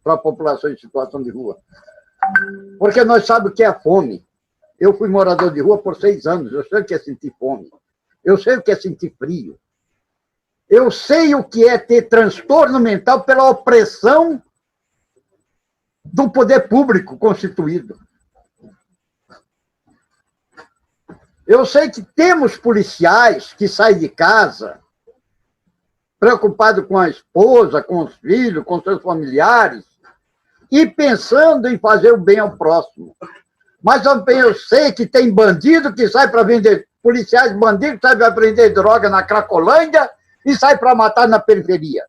para a população em situação de rua. Porque nós sabemos o que é a fome. Eu fui morador de rua por 6 anos, eu sei o que é sentir fome. Eu sei o que é sentir frio. Eu sei o que é ter transtorno mental pela opressão do poder público constituído. Eu sei que temos policiais que saem de casa preocupados com a esposa, com os filhos, com seus familiares, e pensando em fazer o bem ao próximo. Mas também eu sei que tem bandido que sai para vender, policiais bandidos que saem para vender droga na Cracolândia e sai para matar na periferia.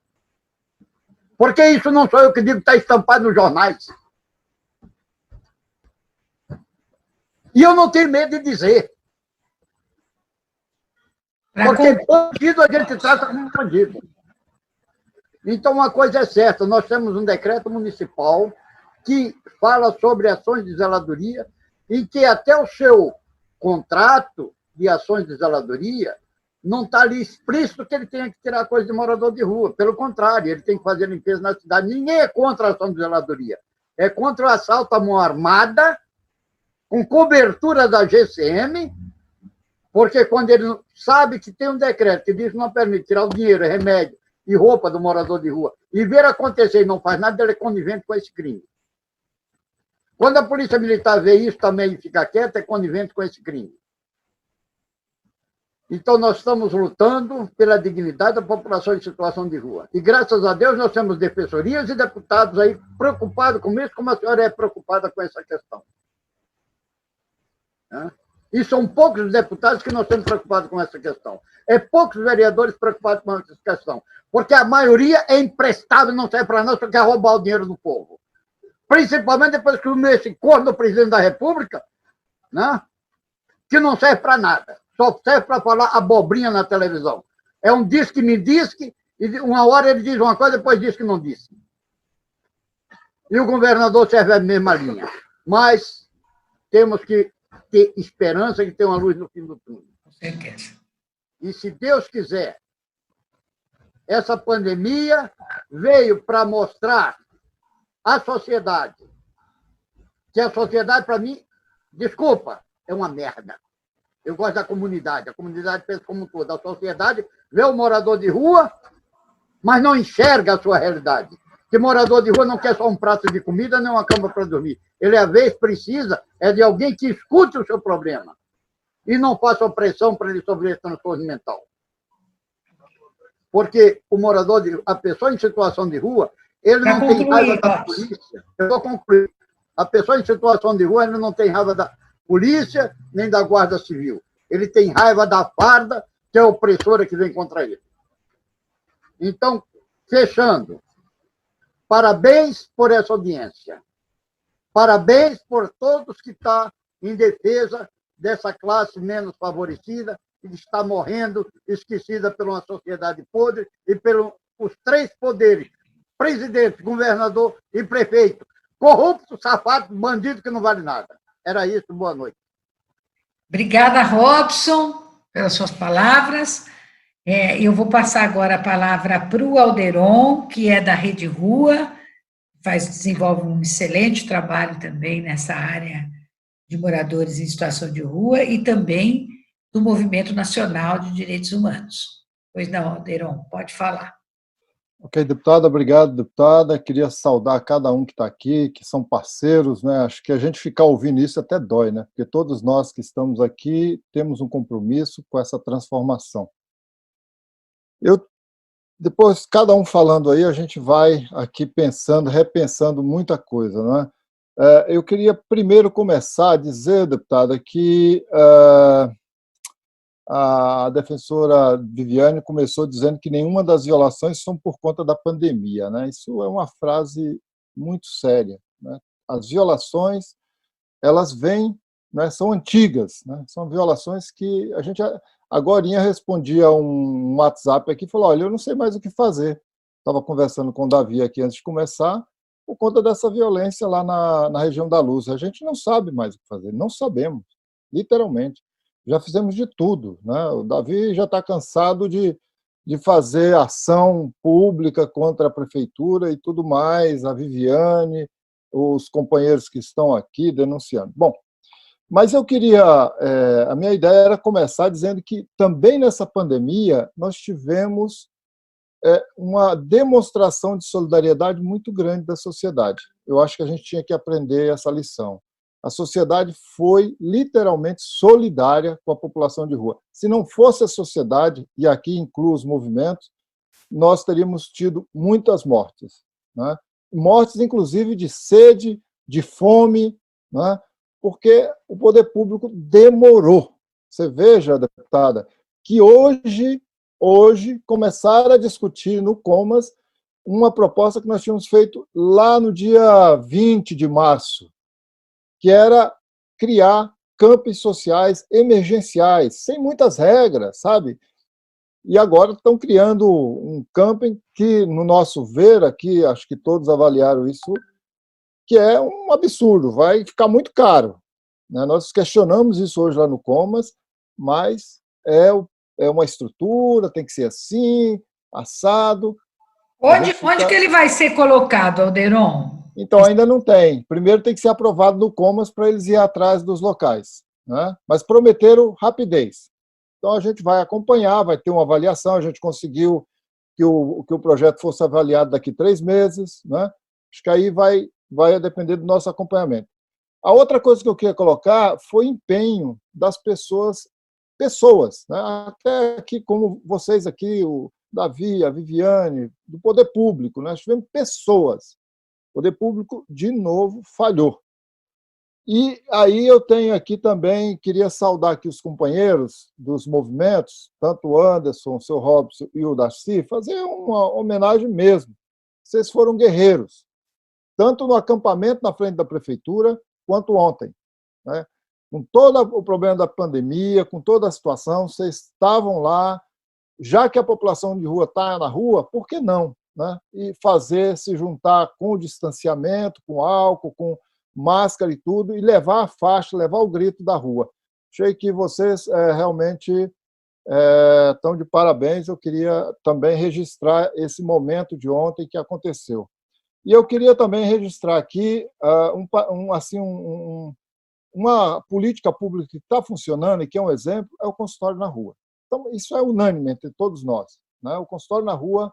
Porque isso não sou eu que digo, está estampado nos jornais. E eu não tenho medo de dizer. Porque bandido a gente trata como bandido. Então, uma coisa é certa, nós temos um decreto municipal que fala sobre ações de zeladoria e que até o seu contrato de ações de zeladoria não está ali explícito que ele tenha que tirar coisa de morador de rua. Pelo contrário, ele tem que fazer limpeza na cidade. Ninguém é contra a ação de zeladoria. É contra o assalto à mão armada, com cobertura da GCM, porque quando ele sabe que tem um decreto que diz que não permite tirar o dinheiro, remédio e roupa do morador de rua, e ver acontecer e não faz nada, ele é conivente com esse crime. Quando a Polícia Militar vê isso também e fica quieta, é conivente com esse crime. Então, nós estamos lutando pela dignidade da população em situação de rua. E, graças a Deus, nós temos defensorias e deputados aí preocupados com isso, como a senhora é preocupada com essa questão. E são poucos os deputados que nós estamos preocupados com essa questão. É poucos os vereadores preocupados com essa questão. Porque a maioria é emprestado, não serve para nada, só quer roubar o dinheiro do povo. Principalmente depois que esse corno do presidente da República, né, que não serve para nada. Só serve para falar abobrinha na televisão. É um diz-que-me-diz-que, e uma hora ele diz uma coisa, depois diz que não disse. E o governador serve a mesma linha. Mas temos que ter esperança que tem uma luz no fim do túnel. Com certeza. E se Deus quiser, essa pandemia veio para mostrar à sociedade que a sociedade, para mim, desculpa, é uma merda. Eu gosto da comunidade. A comunidade pensa como um todo. A sociedade vê o morador de rua, mas não enxerga a sua realidade. Que morador de rua não quer só um prato de comida, nem uma cama para dormir. Ele, às vezes, precisa de alguém que escute o seu problema e não faça opressão para ele sofrer transtorno mental. Porque a pessoa em situação de rua, ele não tem raiva da polícia. Eu vou concluir. A pessoa em situação de rua, ele não tem raiva da polícia nem da Guarda Civil. Ele tem raiva da farda, que é a opressora que vem contra ele. Então, fechando, parabéns por essa audiência. Parabéns por todos que estão em defesa dessa classe menos favorecida, que está morrendo, esquecida por uma sociedade podre e pelos três poderes, presidente, governador e prefeito. Corrupto, safado, bandido que não vale nada. Era isso, boa noite. Obrigada, Robson, pelas suas palavras. Eu vou passar agora a palavra para o Alderon, que é da Rede Rua, desenvolve um excelente trabalho também nessa área de moradores em situação de rua e também do Movimento Nacional de Direitos Humanos. Pois não, Alderon, pode falar. Ok, deputada, obrigado, deputada. Queria saudar cada um que está aqui, que são parceiros, né? Acho que a gente ficar ouvindo isso até dói, né? Porque todos nós que estamos aqui temos um compromisso com essa transformação. Depois, cada um falando aí, a gente vai aqui pensando, repensando muita coisa, né? Eu queria primeiro começar a dizer, deputada, que a defensora Viviane começou dizendo que nenhuma das violações são por conta da pandemia, né? Isso é uma frase muito séria, né? As violações, elas vêm, né, são antigas, né? São violações que a gente agorinha respondia um WhatsApp aqui e falou, olha, eu não sei mais o que fazer. Estava conversando com o Davi aqui antes de começar, por conta dessa violência lá na região da Luz. A gente não sabe mais o que fazer, não sabemos, literalmente. Já fizemos de tudo, né? O Davi já está cansado de fazer ação pública contra a prefeitura e tudo mais, a Viviane, os companheiros que estão aqui denunciando. Bom, mas eu queria, a minha ideia era começar dizendo que também nessa pandemia nós tivemos uma demonstração de solidariedade muito grande da sociedade. Eu acho que a gente tinha que aprender essa lição. A sociedade foi literalmente solidária com a população de rua. Se não fosse a sociedade, e aqui incluo os movimentos, nós teríamos tido muitas mortes, né? Mortes, inclusive, de sede, de fome, né? Porque o poder público demorou. Você veja, deputada, que hoje começaram a discutir no Comas uma proposta que nós tínhamos feito lá no dia 20 de março, que era criar campos sociais emergenciais, sem muitas regras, sabe? E agora estão criando um camping que, no nosso ver aqui, acho que todos avaliaram isso, que é um absurdo, vai ficar muito caro, né? Nós questionamos isso hoje lá no Comas, mas é uma estrutura, tem que ser assim, assado. Onde que ele vai ser colocado, Alderon? Então, ainda não tem. Primeiro tem que ser aprovado no Comas para eles ir atrás dos locais, né? Mas prometeram rapidez. Então, a gente vai acompanhar, vai ter uma avaliação, a gente conseguiu que o projeto fosse avaliado daqui 3 meses, né? Acho que aí vai depender do nosso acompanhamento. A outra coisa que eu queria colocar foi o empenho das pessoas, né? Até aqui, como vocês aqui, o Davi, a Viviane, do poder público, né? Nós tivemos pessoas. O poder público, de novo, falhou. E aí eu tenho aqui também, queria saudar aqui os companheiros dos movimentos, tanto o Anderson, o seu Robson e o Darcy, fazer uma homenagem mesmo. Vocês foram guerreiros, tanto no acampamento na frente da prefeitura, quanto ontem, né? Com todo o problema da pandemia, com toda a situação, vocês estavam lá, já que a população de rua está na rua, por que não, né? E se juntar com o distanciamento, com álcool, com máscara e tudo, e levar a faixa, levar o grito da rua. Achei que vocês realmente estão de parabéns. Eu queria também registrar esse momento de ontem que aconteceu. E eu queria também registrar aqui uma política pública que está funcionando e que é um exemplo, é o consultório na rua. Então, isso é unânime entre todos nós, né? O consultório na rua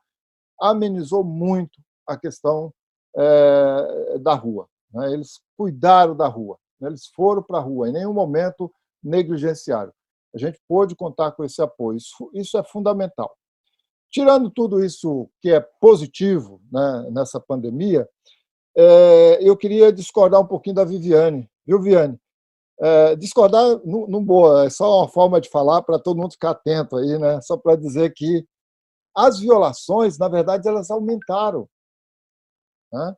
amenizou muito a questão da rua, né? Eles cuidaram da rua, né? Eles foram para a rua, em nenhum momento negligenciaram. A gente pôde contar com esse apoio, isso é fundamental. Tirando tudo isso que é positivo, né, nessa pandemia, eu queria discordar um pouquinho da Viviane, viu, Viviane? Discordar não boa, é só uma forma de falar para todo mundo ficar atento aí, né? Só para dizer que as violações, na verdade, elas aumentaram, né?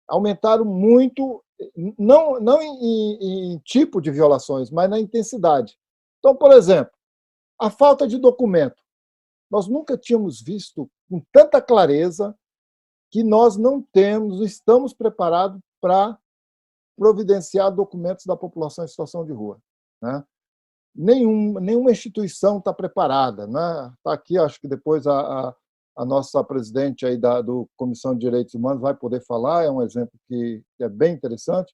Aumentaram muito, não em tipo de violações, mas na intensidade. Então, por exemplo, a falta de documento. Nós nunca tínhamos visto com tanta clareza que nós não estamos preparados para providenciar documentos da população em situação de rua, né? Nenhuma instituição está preparada, né? Está aqui, acho que depois a nossa presidente aí do Comissão de Direitos Humanos vai poder falar, é um exemplo que é bem interessante,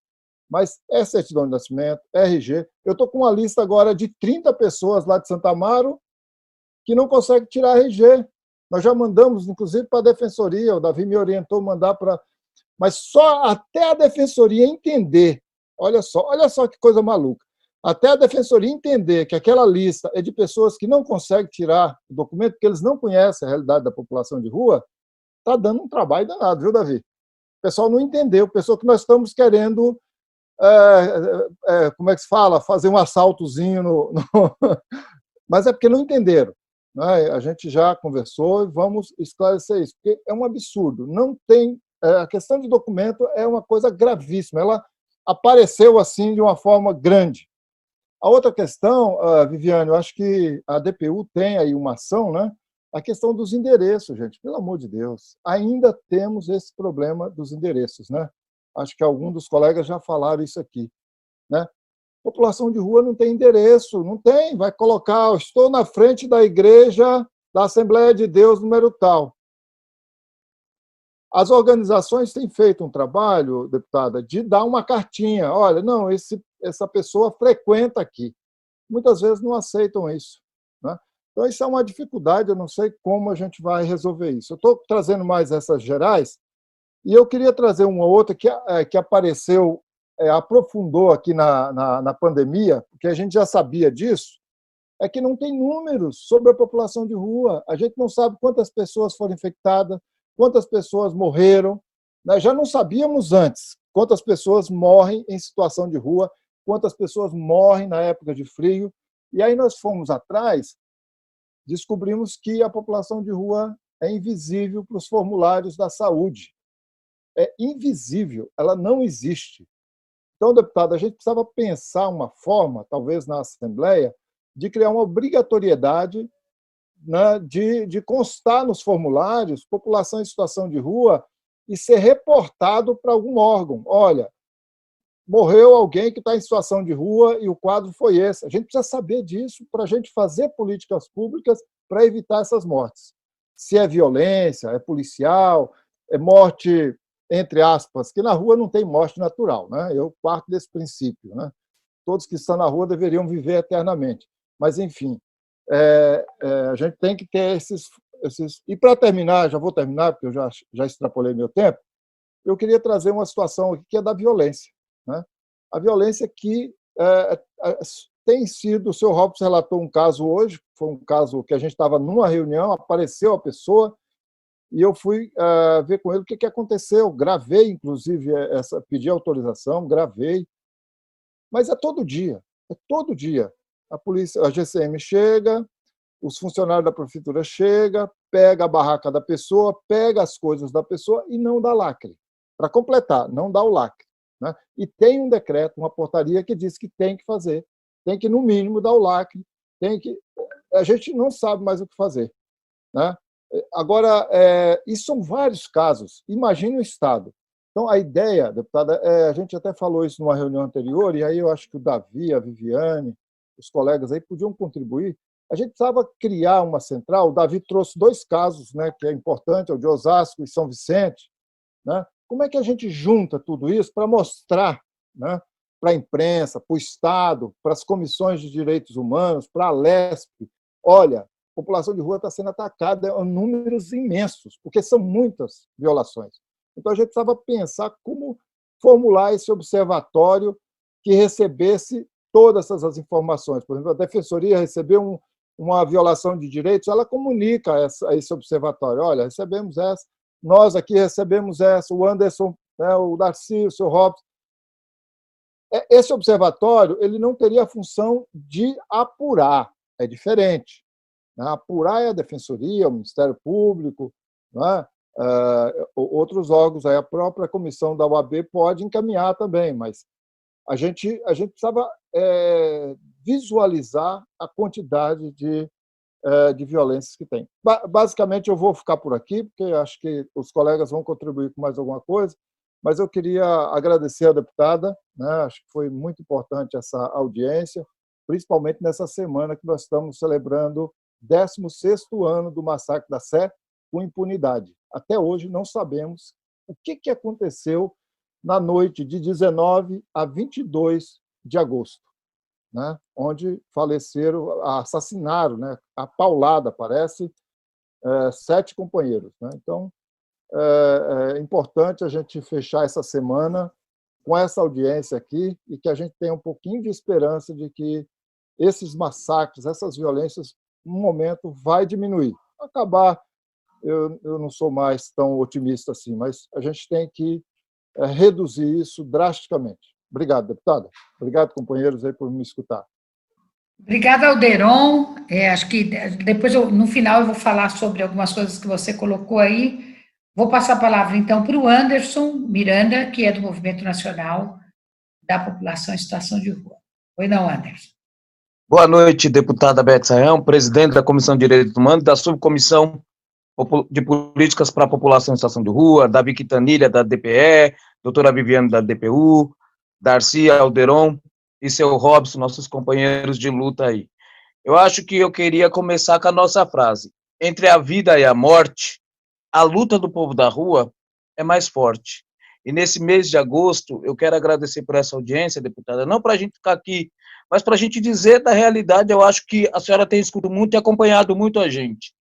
mas é certidão de nascimento, RG. Eu estou com uma lista agora de 30 pessoas lá de Santa Amaro que não conseguem tirar RG. Nós já mandamos, inclusive, para a Defensoria, o Davi me orientou a mandar para... Mas só até a Defensoria entender, olha só que coisa maluca, até a Defensoria entender que aquela lista é de pessoas que não conseguem tirar o documento, porque eles não conhecem a realidade da população de rua, está dando um trabalho danado, viu, Davi? O pessoal não entendeu, pessoal que nós estamos querendo, como é que se fala, fazer um assaltozinho, mas é porque não entenderam, né? A gente já conversou e vamos esclarecer isso, porque é um absurdo, não tem... A questão de documento é uma coisa gravíssima, ela apareceu assim de uma forma grande. A outra questão, Viviane, eu acho que a DPU tem aí uma ação, né? A questão dos endereços, gente, pelo amor de Deus, ainda temos esse problema dos endereços, né? Acho que alguns dos colegas já falaram isso aqui, né? População de rua não tem endereço, não tem, vai colocar, estou na frente da igreja da Assembleia de Deus, número tal. As organizações têm feito um trabalho, deputada, de dar uma cartinha. Olha, não, essa pessoa frequenta aqui. Muitas vezes não aceitam isso, né? Então, isso é uma dificuldade, eu não sei como a gente vai resolver isso. Eu estou trazendo mais essas gerais, e eu queria trazer uma outra que apareceu, aprofundou aqui na pandemia, porque a gente já sabia disso, é que não tem números sobre a população de rua. A gente não sabe quantas pessoas foram infectadas, quantas pessoas morreram. Nós já não sabíamos antes quantas pessoas morrem em situação de rua, quantas pessoas morrem na época de frio. E aí nós fomos atrás, descobrimos que a população de rua é invisível para os formulários da saúde. É invisível, ela não existe. Então, deputado, a gente precisava pensar uma forma, talvez na Assembleia, de criar uma obrigatoriedade, né, de constar nos formulários população em situação de rua e ser reportado para algum órgão. Olha, morreu alguém que está em situação de rua e o quadro foi esse. A gente precisa saber disso para a gente fazer políticas públicas para evitar essas mortes. Se é violência, é policial, é morte, entre aspas, que na rua não tem morte natural, né? Eu parto desse princípio, né? Todos que estão na rua deveriam viver eternamente. Mas, enfim, a gente tem que ter esses... E, para terminar, já vou terminar, porque eu já extrapolei meu tempo, eu queria trazer uma situação aqui que é da violência, né? A violência que tem sido... O senhor Robson relatou um caso hoje, foi um caso que a gente estava numa reunião, apareceu a pessoa, e eu fui ver com ele o que aconteceu. Gravei, inclusive, pedi autorização, gravei. Mas é todo dia, é todo dia. A polícia, a GCM chega, os funcionários da prefeitura chegam, pega a barraca da pessoa, pega as coisas da pessoa e não dá lacre. Para completar, não dá o lacre, né? E tem um decreto, uma portaria que diz que tem que fazer, tem que, no mínimo, dar o lacre, tem que... A gente não sabe mais o que fazer, né? Agora, isso são vários casos. Imagine o Estado. Então, a ideia, deputada, a gente até falou isso numa reunião anterior, e aí eu acho que o Davi, a Viviane, os colegas aí podiam contribuir. A gente precisava criar uma central. O Davi trouxe 2 casos, né, que é importante, o de Osasco e São Vicente, né? Como é que a gente junta tudo isso para mostrar, né, para a imprensa, para o Estado, para as comissões de direitos humanos, para a Lesp, olha, a população de rua está sendo atacada em números imensos, porque são muitas violações. Então, a gente precisava pensar como formular esse observatório que recebesse todas essas informações. Por exemplo, a Defensoria recebeu uma violação de direitos, ela comunica a esse observatório. Olha, recebemos essa, nós aqui recebemos essa, o Anderson, né, o Darcy, o seu Robson. Esse observatório ele não teria a função de apurar, é diferente. Né? Apurar é a Defensoria, o Ministério Público, né? Outros órgãos, aí a própria comissão da UAB pode encaminhar também, mas a gente precisava visualizar a quantidade de violências que tem. Basicamente, eu vou ficar por aqui, porque acho que os colegas vão contribuir com mais alguma coisa, mas eu queria agradecer à deputada, né? Acho que foi muito importante essa audiência, principalmente nessa semana que nós estamos celebrando o 16º ano do massacre da Sé, com impunidade. Até hoje não sabemos o que aconteceu na noite de 19 a 22 de agosto, né? Onde faleceram, assassinaram, né? A paulada, parece, 7 companheiros, né? Então, é importante a gente fechar essa semana com essa audiência aqui e que a gente tenha um pouquinho de esperança de que esses massacres, essas violências, no momento, vai diminuir. Acabar, eu não sou mais tão otimista assim, mas a gente tem que reduzir isso drasticamente. Obrigado, deputada. Obrigado, companheiros, aí por me escutar. Obrigada, Alderon. Acho que depois, no final, eu vou falar sobre algumas coisas que você colocou aí. Vou passar a palavra, então, para o Anderson Miranda, que é do Movimento Nacional da População em Situação de Rua. Oi, não, Anderson. Boa noite, deputada Beth Sayão, presidente da Comissão de Direitos Humanos, da Subcomissão de Políticas para a População em Situação de Rua, Davi Quintanilha, da DPE, doutora Viviane, da DPU, Darcy, Alderon e seu Robson, nossos companheiros de luta aí. Eu acho que eu queria começar com a nossa frase. Entre a vida e a morte, a luta do povo da rua é mais forte. E nesse mês de agosto, eu quero agradecer por essa audiência, deputada, não para a gente ficar aqui mas para a gente dizer da realidade, eu acho que a senhora tem escutado muito e acompanhado muito a gente.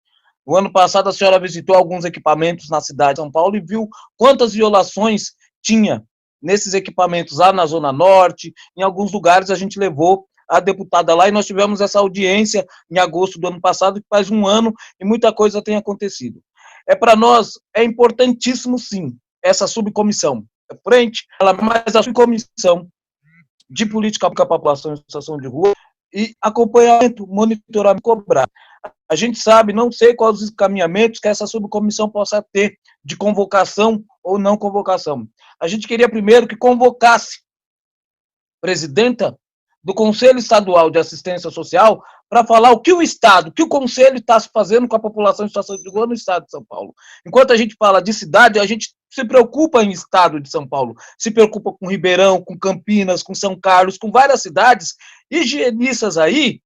No ano passado, a senhora visitou alguns equipamentos na cidade de São Paulo e viu quantas violações tinha nesses equipamentos lá na Zona Norte. Em alguns lugares a gente levou a deputada lá e nós tivemos essa audiência em agosto do ano passado, que faz um ano, e muita coisa tem acontecido. Para nós, é importantíssimo, sim, essa subcomissão. Frente, mas a subcomissão de política pública para a população em situação de rua e acompanhamento, monitoramento, cobrar. A gente sabe, não sei quais os encaminhamentos que essa subcomissão possa ter de convocação ou não convocação. A gente queria primeiro que convocasse presidenta do Conselho Estadual de Assistência Social para falar o que o Estado, o que o Conselho está fazendo com a população em situação de rua no Estado de São Paulo. Enquanto a gente fala de cidade, a gente se preocupa em Estado de São Paulo, se preocupa com Ribeirão, com Campinas, com São Carlos, com várias cidades higienistas aí,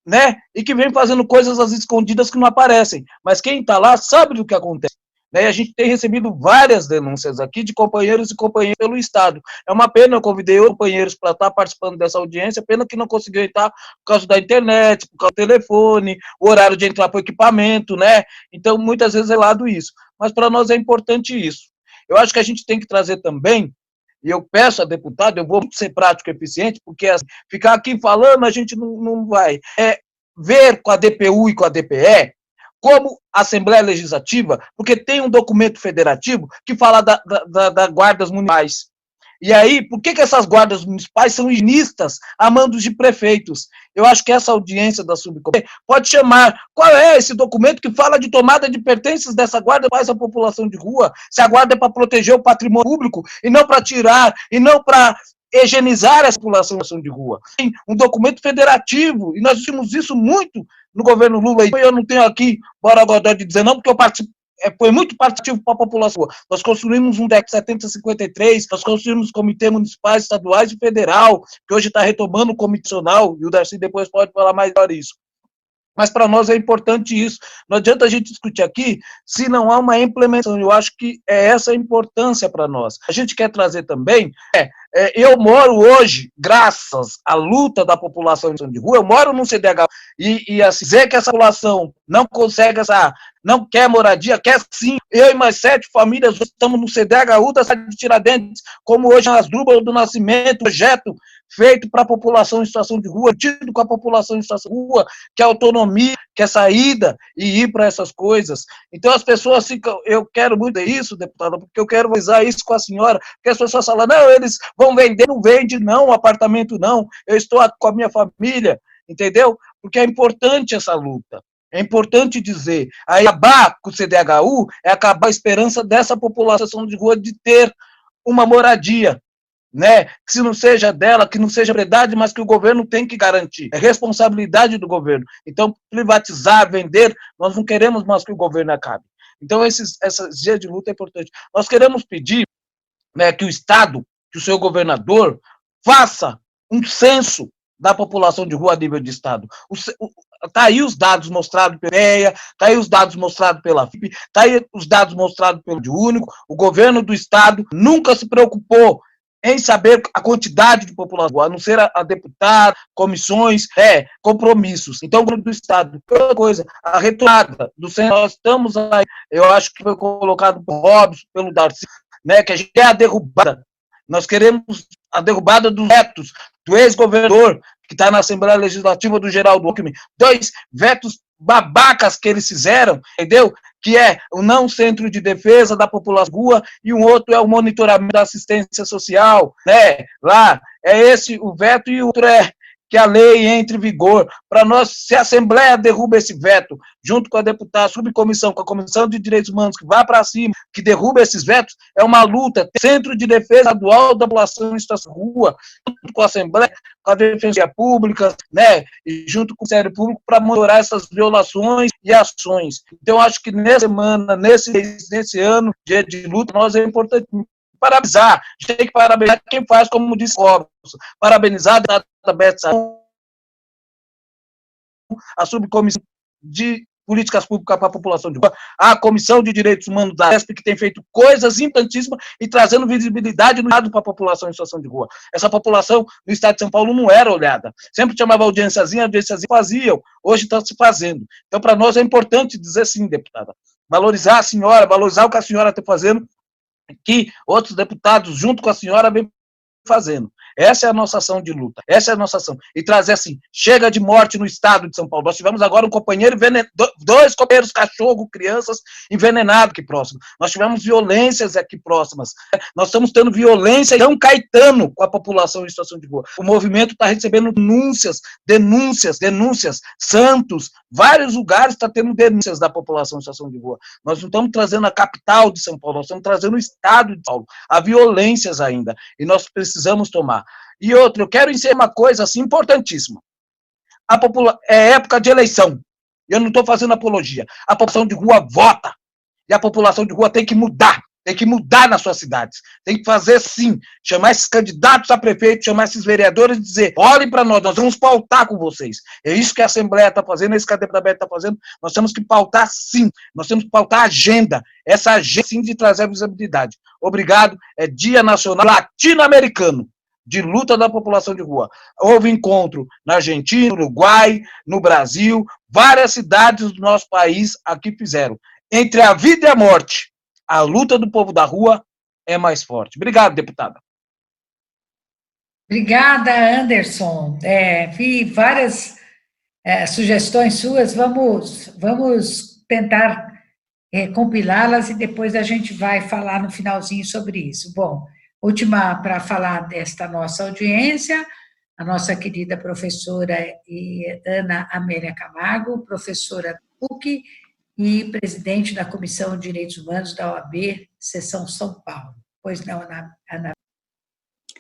né, e que vem fazendo coisas às escondidas que não aparecem, mas quem está lá sabe do que acontece. Né, a gente tem recebido várias denúncias aqui de companheiros e companheiras pelo Estado. É uma pena, eu convidei outros companheiros para estar participando dessa audiência, pena que não conseguiu entrar por causa da internet, por causa do telefone, o horário de entrar para o equipamento, né? Então, muitas vezes é lado isso. Mas para nós é importante isso. Eu acho que a gente tem que trazer também, e eu peço a deputada, eu vou ser prático e eficiente, porque assim, ficar aqui falando a gente não vai. Ver com a DPU e com a DPE como Assembleia Legislativa, porque tem um documento federativo que fala da guardas municipais. E aí, por que essas guardas municipais são higienistas a mandos de prefeitos? Eu acho que essa audiência da subcomissão pode chamar qual é esse documento que fala de tomada de pertences dessa guarda para a população de rua, se a guarda é para proteger o patrimônio público e não para tirar, e não para higienizar essa população de rua. Tem um documento federativo, e nós vimos isso muito no governo Lula, e eu não tenho aqui borogodó de dizer não, porque eu foi muito participativo para a população. Nós construímos um DEC 7053, nós construímos comitê municipais, estaduais e federal, que hoje está retomando o comissional, e o Darcy depois pode falar mais sobre isso. Mas para nós é importante isso. Não adianta a gente discutir aqui se não há uma implementação. Eu acho que é essa a importância para nós. A gente quer trazer também, eu moro hoje, graças à luta da população de rua, eu moro num CDH, e assim, dizer que essa população não consegue não quer moradia, quer sim. Eu e mais 7 famílias estamos no CDHU da cidade de Tiradentes, como hoje nas Drubas do Nascimento, projeto feito para a população em situação de rua, tido com a população em situação de rua, que é autonomia, que é saída e ir para essas coisas. Então as pessoas ficam, eu quero muito isso, deputada, porque eu quero usar isso com a senhora, porque as pessoas falam, não, eles vão vender, não vende não, o apartamento não, eu estou aqui com a minha família, entendeu? Porque é importante essa luta. É importante dizer, aí acabar com o CDHU é acabar a esperança dessa população de rua de ter uma moradia, né? Que se não seja dela, que não seja propriedade, mas que o governo tem que garantir. É responsabilidade do governo. Então, privatizar, vender, nós não queremos mais que o governo acabe. Então, esses dias de luta é importante. Nós queremos pedir, né, que o Estado, que o seu governador, faça um censo da população de rua a nível de Estado. Está aí os dados mostrados pela EA, está aí os dados mostrados pela FIP, está aí os dados mostrados pelo Único. O governo do Estado nunca se preocupou em saber a quantidade de população, a não ser a deputada, comissões, compromissos. Então, o governo do Estado, outra coisa, a retomada do centro, nós estamos aí, eu acho que foi colocado por Robson, pelo Darcy, né, que a gente quer a derrubada. Nós queremos a derrubada dos vetos do ex-governador, que está na Assembleia Legislativa do Geraldo Alckmin, 2 vetos babacas que eles fizeram, entendeu? Que é o não centro de defesa da população rua, e um outro é o monitoramento da assistência social, né? Lá, é esse o veto, e o outro é que a lei entre em vigor. Para nós, se a Assembleia derruba esse veto, junto com a deputada, subcomissão, com a Comissão de Direitos Humanos, que vá para cima, que derruba esses vetos, é uma luta. Centro de Defesa Estadual da População em Situação de Rua, junto com a Assembleia, com a Defensoria Pública, né, e junto com o Ministério Público, para monitorar essas violações e ações. Então, acho que nessa semana, nesse ano, dia de luta, nós é importante parabenizar. A gente tem que parabenizar quem faz, como disse o Robson. Parabenizar a deputada Beth Sarão, a subcomissão de políticas públicas para a população de rua, a Comissão de Direitos Humanos da ESP, que tem feito coisas importantíssimas e trazendo visibilidade no estado para a população em situação de rua. Essa população no estado de São Paulo não era olhada. Sempre chamava audiênciazinha faziam, hoje está se fazendo. Então, para nós é importante dizer sim, deputada, valorizar a senhora, valorizar o que a senhora está fazendo, que outros deputados, junto com a senhora, vêm fazendo. Essa é a nossa ação de luta, essa é a nossa ação. E trazer assim, chega de morte no estado de São Paulo. Nós tivemos agora um companheiro, dois companheiros, cachorro, crianças envenenados aqui próximo. Nós tivemos violências aqui próximas. Nós estamos tendo violência em São Caetano com a população em situação de rua. O movimento está recebendo denúncias. Santos, vários lugares está tendo denúncias da população em situação de rua. Nós não estamos trazendo a capital de São Paulo, nós estamos trazendo o estado de São Paulo. Há violências ainda, e nós precisamos tomar. E outra, eu quero ensinar uma coisa assim importantíssima. É época de eleição. Eu não estou fazendo apologia. A população de rua vota. E a população de rua tem que mudar. Tem que mudar nas suas cidades. Tem que fazer sim. Chamar esses candidatos a prefeito, chamar esses vereadores e dizer: olhem para nós vamos pautar com vocês. É isso que a Assembleia está fazendo, é isso que a deputada Beth está fazendo. Nós temos que pautar sim. Nós temos que pautar a agenda. Essa agenda sim de trazer a visibilidade. Obrigado. É Dia Nacional Latino-Americano de luta da população de rua. Houve encontro na Argentina, no Uruguai, no Brasil, várias cidades do nosso país aqui fizeram. Entre a vida e a morte, a luta do povo da rua é mais forte. Obrigado, deputada. Obrigada, Anderson. Vi várias sugestões suas, vamos tentar compilá-las e depois a gente vai falar no finalzinho sobre isso. Bom, última para falar desta nossa audiência, a nossa querida professora Ana Amélia Camargo, professora da PUC e presidente da Comissão de Direitos Humanos da OAB, Seção São Paulo. Pois não, Ana?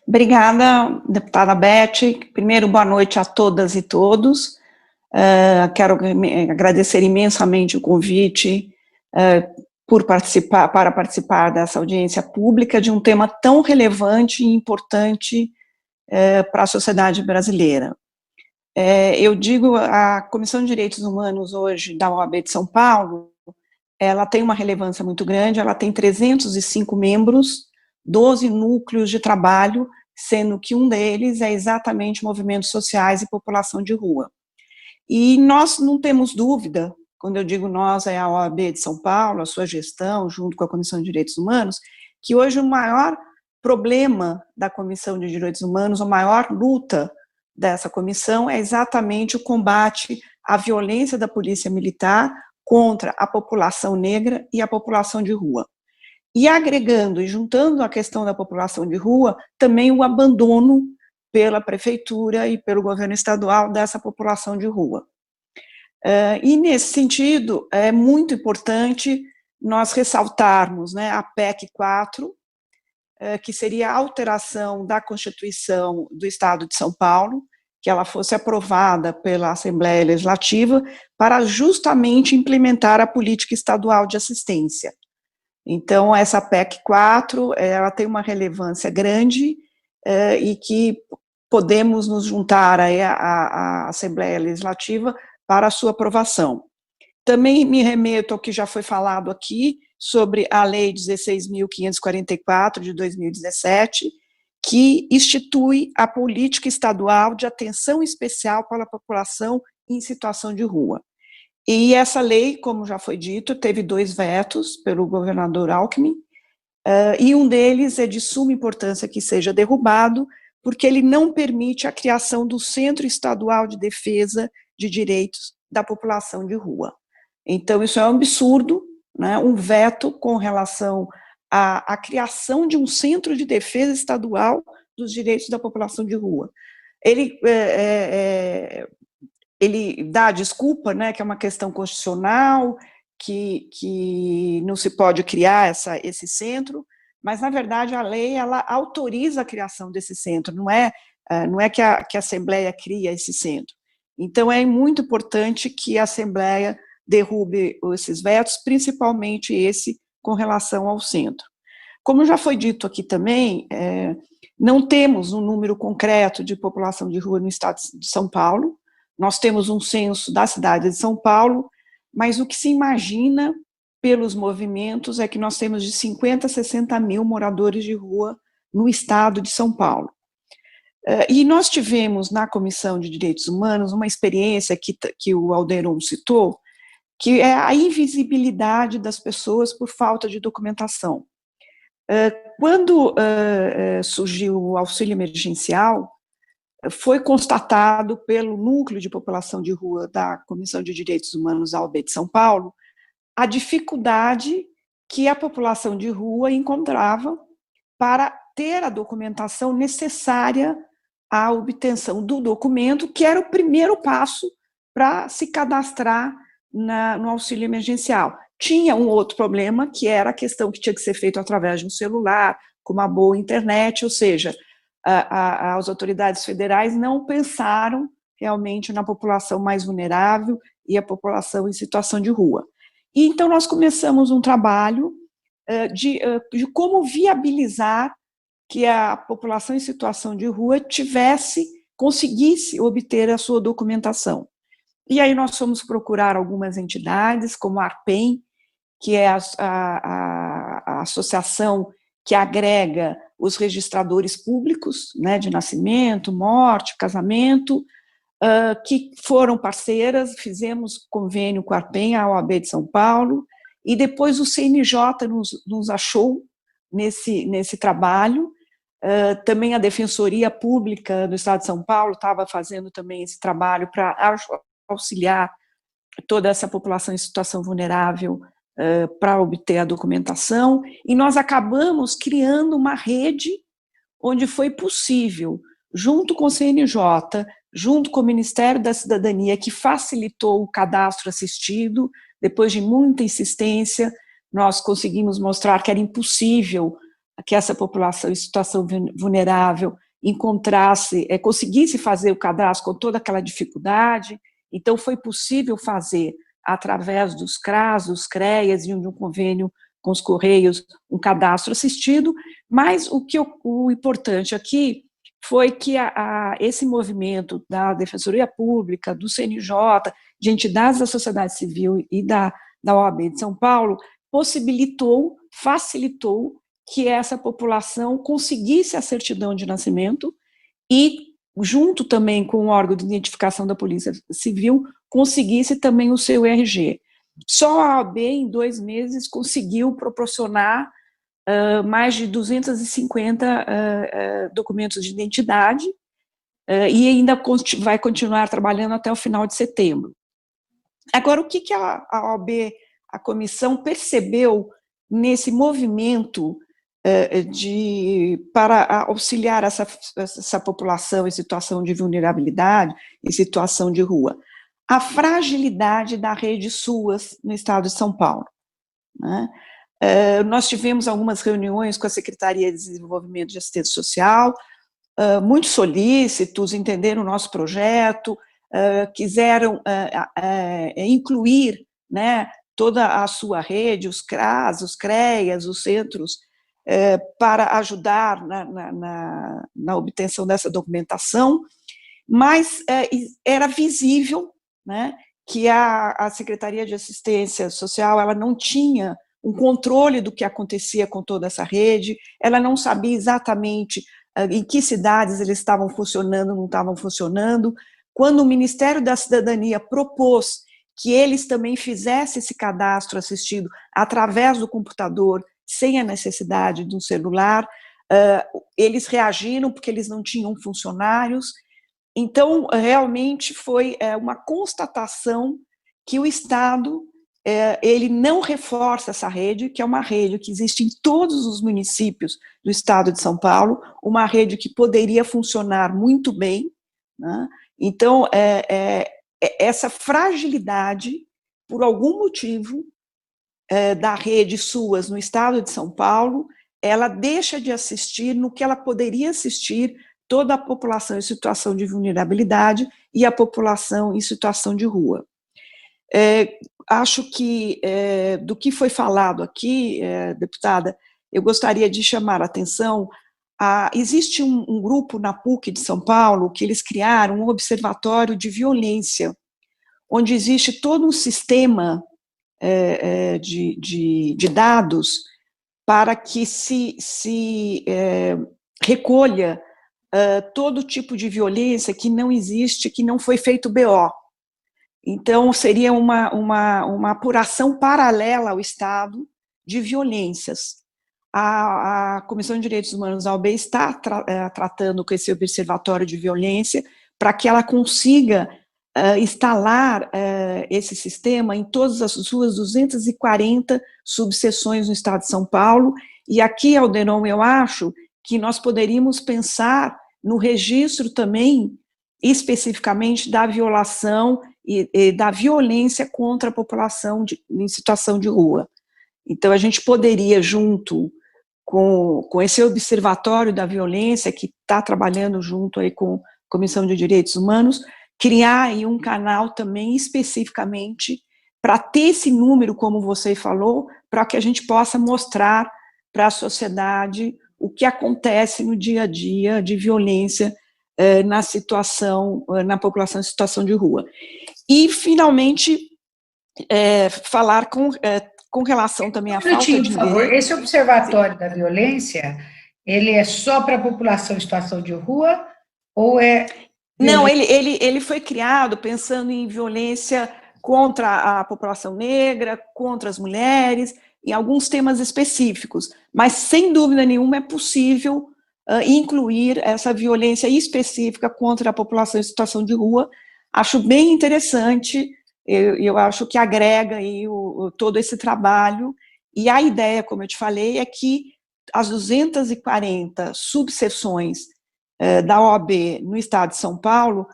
Obrigada, deputada Beth. Primeiro, boa noite a todas e todos. Quero agradecer imensamente o convite para participar dessa audiência pública de um tema tão relevante e importante para a sociedade brasileira. Eu digo, a Comissão de Direitos Humanos hoje da OAB de São Paulo, ela tem uma relevância muito grande, ela tem 305 membros, 12 núcleos de trabalho, sendo que um deles é exatamente movimentos sociais e população de rua. E nós não temos dúvida, quando eu digo nós, é a OAB de São Paulo, a sua gestão, junto com a Comissão de Direitos Humanos, que hoje o maior problema da Comissão de Direitos Humanos, a maior luta dessa comissão é exatamente o combate à violência da polícia militar contra a população negra e a população de rua. E agregando e juntando a questão da população de rua, também o abandono pela prefeitura e pelo governo estadual dessa população de rua. E nesse sentido, é muito importante nós ressaltarmos, né, a PEC 4, que seria a alteração da Constituição do Estado de São Paulo, que ela fosse aprovada pela Assembleia Legislativa para justamente implementar a política estadual de assistência. Então, essa PEC 4, ela tem uma relevância grande e que podemos nos juntar à Assembleia Legislativa para a sua aprovação. Também me remeto ao que já foi falado aqui sobre a Lei 16.544, de 2017, que institui a política estadual de atenção especial para a população em situação de rua. E essa lei, como já foi dito, teve 2 vetos pelo governador Alckmin, e um deles é de suma importância que seja derrubado, porque ele não permite a criação do Centro Estadual de Defesa de Direitos da População de Rua. Então, isso é um absurdo, né, um veto com relação à criação de um Centro de Defesa Estadual dos Direitos da População de Rua. Ele dá a desculpa, né, que é uma questão constitucional, que não se pode criar esse centro, mas, na verdade, a lei ela autoriza a criação desse centro, não é que a Assembleia cria esse centro. Então, é muito importante que a Assembleia derrube esses vetos, principalmente esse com relação ao centro. Como já foi dito aqui também, não temos um número concreto de população de rua no estado de São Paulo, nós temos um censo da cidade de São Paulo, mas o que se imagina pelos movimentos é que nós temos de 50 a 60 mil moradores de rua no estado de São Paulo. E nós tivemos, na Comissão de Direitos Humanos, uma experiência que o Alderon citou, que é a invisibilidade das pessoas por falta de documentação. Quando surgiu o auxílio emergencial, foi constatado pelo Núcleo de População de Rua da Comissão de Direitos Humanos da OAB de São Paulo a dificuldade que a população de rua encontrava para ter a documentação necessária à obtenção do documento, que era o primeiro passo para se cadastrar no auxílio emergencial. Tinha um outro problema, que era a questão que tinha que ser feito através de um celular, com uma boa internet, ou seja, as autoridades federais não pensaram realmente na população mais vulnerável e a população em situação de rua. E então nós começamos um trabalho de como viabilizar que a população em situação de rua conseguisse obter a sua documentação. E aí nós fomos procurar algumas entidades, como a ARPEM, que é a associação que agrega os registradores públicos, né, de nascimento, morte, casamento, que foram parceiras, fizemos convênio com a ARPEM, a OAB de São Paulo, e depois o CNJ nos achou nesse trabalho. Também a Defensoria Pública do Estado de São Paulo estava fazendo também esse trabalho para auxiliar toda essa população em situação vulnerável para obter a documentação, e nós acabamos criando uma rede onde foi possível, junto com o CNJ, junto com o Ministério da Cidadania, que facilitou o cadastro assistido, depois de muita insistência, nós conseguimos mostrar que era impossível que essa população em situação vulnerável conseguisse fazer o cadastro com toda aquela dificuldade. Então, foi possível fazer, através dos CRAS, dos CREAS e de um convênio com os Correios, um cadastro assistido, mas o importante aqui foi que esse movimento da Defensoria Pública, do CNJ, de entidades da sociedade civil e da OAB de São Paulo, facilitou que essa população conseguisse a certidão de nascimento e, junto também com o órgão de identificação da Polícia Civil, conseguisse também o seu RG. Só a OAB, em 2 meses, conseguiu proporcionar mais de 250 documentos de identidade e ainda vai continuar trabalhando até o final de setembro. Agora, o que a OAB, a comissão, percebeu nesse movimento para auxiliar essa população em situação de vulnerabilidade, em situação de rua? A fragilidade da rede SUAS no estado de São Paulo, né? Nós tivemos algumas reuniões com a Secretaria de Desenvolvimento de Assistência Social, muitos solícitos, entenderam o nosso projeto, quiseram incluir, né, toda a sua rede, os CRAS, os CREAS, os centros, para ajudar na obtenção dessa documentação, mas era visível, né, que a Secretaria de Assistência Social ela não tinha um controle do que acontecia com toda essa rede, ela não sabia exatamente em que cidades eles estavam funcionando, não estavam funcionando. Quando o Ministério da Cidadania propôs que eles também fizessem esse cadastro assistido através do computador, sem a necessidade de um celular, eles reagiram porque eles não tinham funcionários. Então, realmente foi uma constatação que o Estado ele não reforça essa rede, que é uma rede que existe em todos os municípios do estado de São Paulo, uma rede que poderia funcionar muito bem, né? Então, essa fragilidade, por algum motivo, da rede SUAS no estado de São Paulo, ela deixa de assistir no que ela poderia assistir toda a população em situação de vulnerabilidade e a população em situação de rua. Acho que, do que foi falado aqui, deputada, eu gostaria de chamar a atenção, existe um grupo na PUC de São Paulo, que eles criaram um observatório de violência, onde existe todo um sistema de dados para que se recolha todo tipo de violência que não existe, que não foi feito BO. Então, seria uma apuração paralela ao Estado de violências. A Comissão de Direitos Humanos da OAB está tratando com esse observatório de violência para que ela consiga instalar esse sistema em todas as suas 240 subseções no Estado de São Paulo. E aqui, Alderon, eu acho que nós poderíamos pensar no registro também, especificamente, da violação e da violência contra a população em situação de rua. Então, a gente poderia, junto com esse observatório da violência, que está trabalhando junto aí com a Comissão de Direitos Humanos, criar aí um canal também especificamente para ter esse número, como você falou, para que a gente possa mostrar para a sociedade o que acontece no dia a dia de violência na população em situação de rua. E, finalmente, falar com relação também à falta de por favor. Esse observatório da violência, ele é só para a população em situação de rua, ou é... Não, ele foi criado pensando em violência contra a população negra, contra as mulheres, em alguns temas específicos, mas, sem dúvida nenhuma, é possível incluir essa violência específica contra a população em situação de rua. Acho bem interessante, eu acho que agrega aí todo esse trabalho, e a ideia, como eu te falei, é que as 240 subseções da OAB no Estado de São Paulo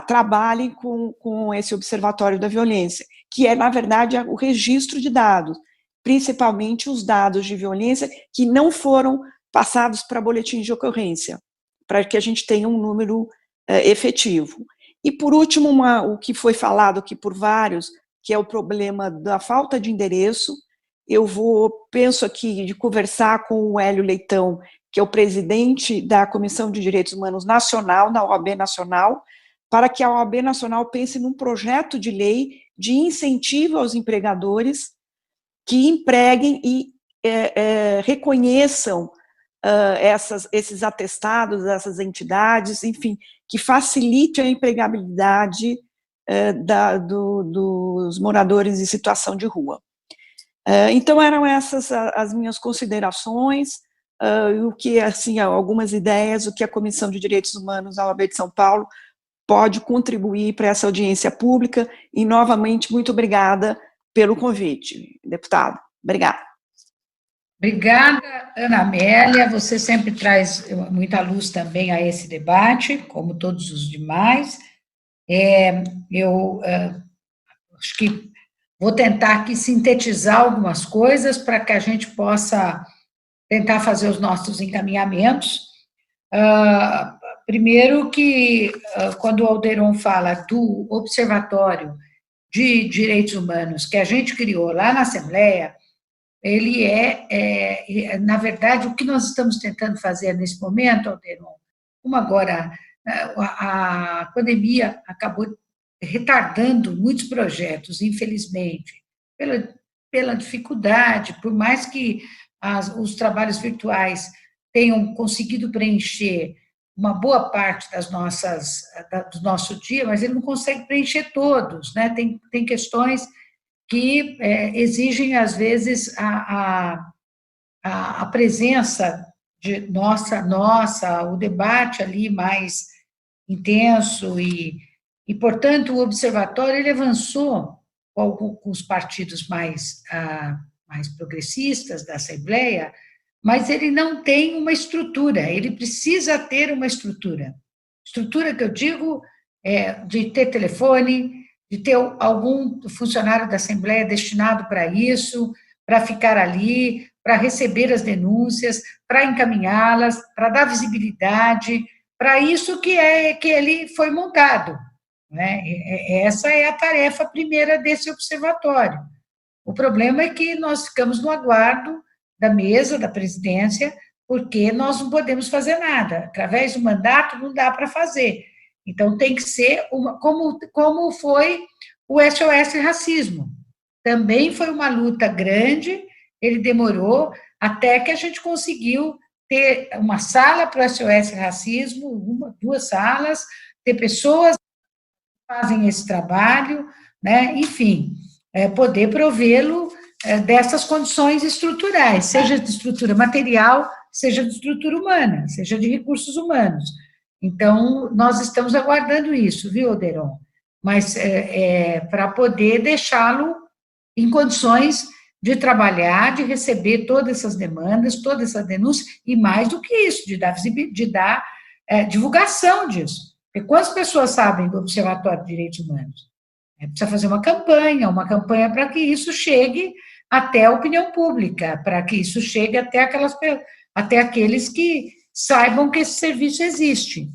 trabalhem com esse observatório da violência, que é, na verdade, o registro de dados, principalmente os dados de violência que não foram passados para boletim de ocorrência, para que a gente tenha um número efetivo. E, por último, o que foi falado aqui por vários, que é o problema da falta de endereço. Eu penso aqui de conversar com o Hélio Leitão, que é o presidente da Comissão de Direitos Humanos Nacional, da OAB Nacional, para que a OAB Nacional pense num projeto de lei de incentivo aos empregadores que empreguem e reconheçam esses atestados, essas entidades, enfim, que facilite a empregabilidade dos moradores em situação de rua. Então, eram essas as minhas considerações, o que, assim, algumas ideias, o que a Comissão de Direitos Humanos da OAB de São Paulo pode contribuir para essa audiência pública, e, novamente, muito obrigada pelo convite, deputado. Obrigada. Obrigada, Ana Amélia, você sempre traz muita luz também a esse debate, como todos os demais. Eu acho que vou tentar aqui sintetizar algumas coisas para que a gente possa tentar fazer os nossos encaminhamentos. Primeiro que, quando o Alderon fala do Observatório de Direitos Humanos que a gente criou lá na Assembleia, ele na verdade, o que nós estamos tentando fazer nesse momento, Alderon, como agora a pandemia acabou retardando muitos projetos, infelizmente, pela dificuldade, por mais que os trabalhos virtuais tenham conseguido preencher uma boa parte do nosso dia, mas ele não consegue preencher todos, né? Tem questões que exigem, às vezes, a presença de o debate ali mais intenso, e, portanto, o observatório ele avançou com os partidos mais progressistas da Assembleia, mas ele não tem uma estrutura, ele precisa ter uma estrutura. Estrutura que eu digo de ter telefone, de ter algum funcionário da Assembleia destinado para isso, para ficar ali, para receber as denúncias, para encaminhá-las, para dar visibilidade, para isso que ele foi montado, né? Essa é a tarefa primeira desse observatório. O problema é que nós ficamos no aguardo da mesa, da presidência, porque nós não podemos fazer nada. Através do mandato não dá para fazer. Então, tem que ser como foi o SOS Racismo. Também foi uma luta grande, ele demorou até que a gente conseguiu ter uma sala para o SOS Racismo, 2 salas, ter pessoas que fazem esse trabalho, né? Enfim, poder provê-lo dessas condições estruturais, seja de estrutura material, seja de estrutura humana, seja de recursos humanos. Então, nós estamos aguardando isso, viu, Oderon? Mas para poder deixá-lo em condições de trabalhar, de receber todas essas demandas, toda essa denúncia, e mais do que isso, de dar divulgação disso. Porque quantas pessoas sabem do Observatório de Direitos Humanos? Precisa fazer uma campanha para que isso chegue até a opinião pública, para que isso chegue até aqueles que saibam que esse serviço existe.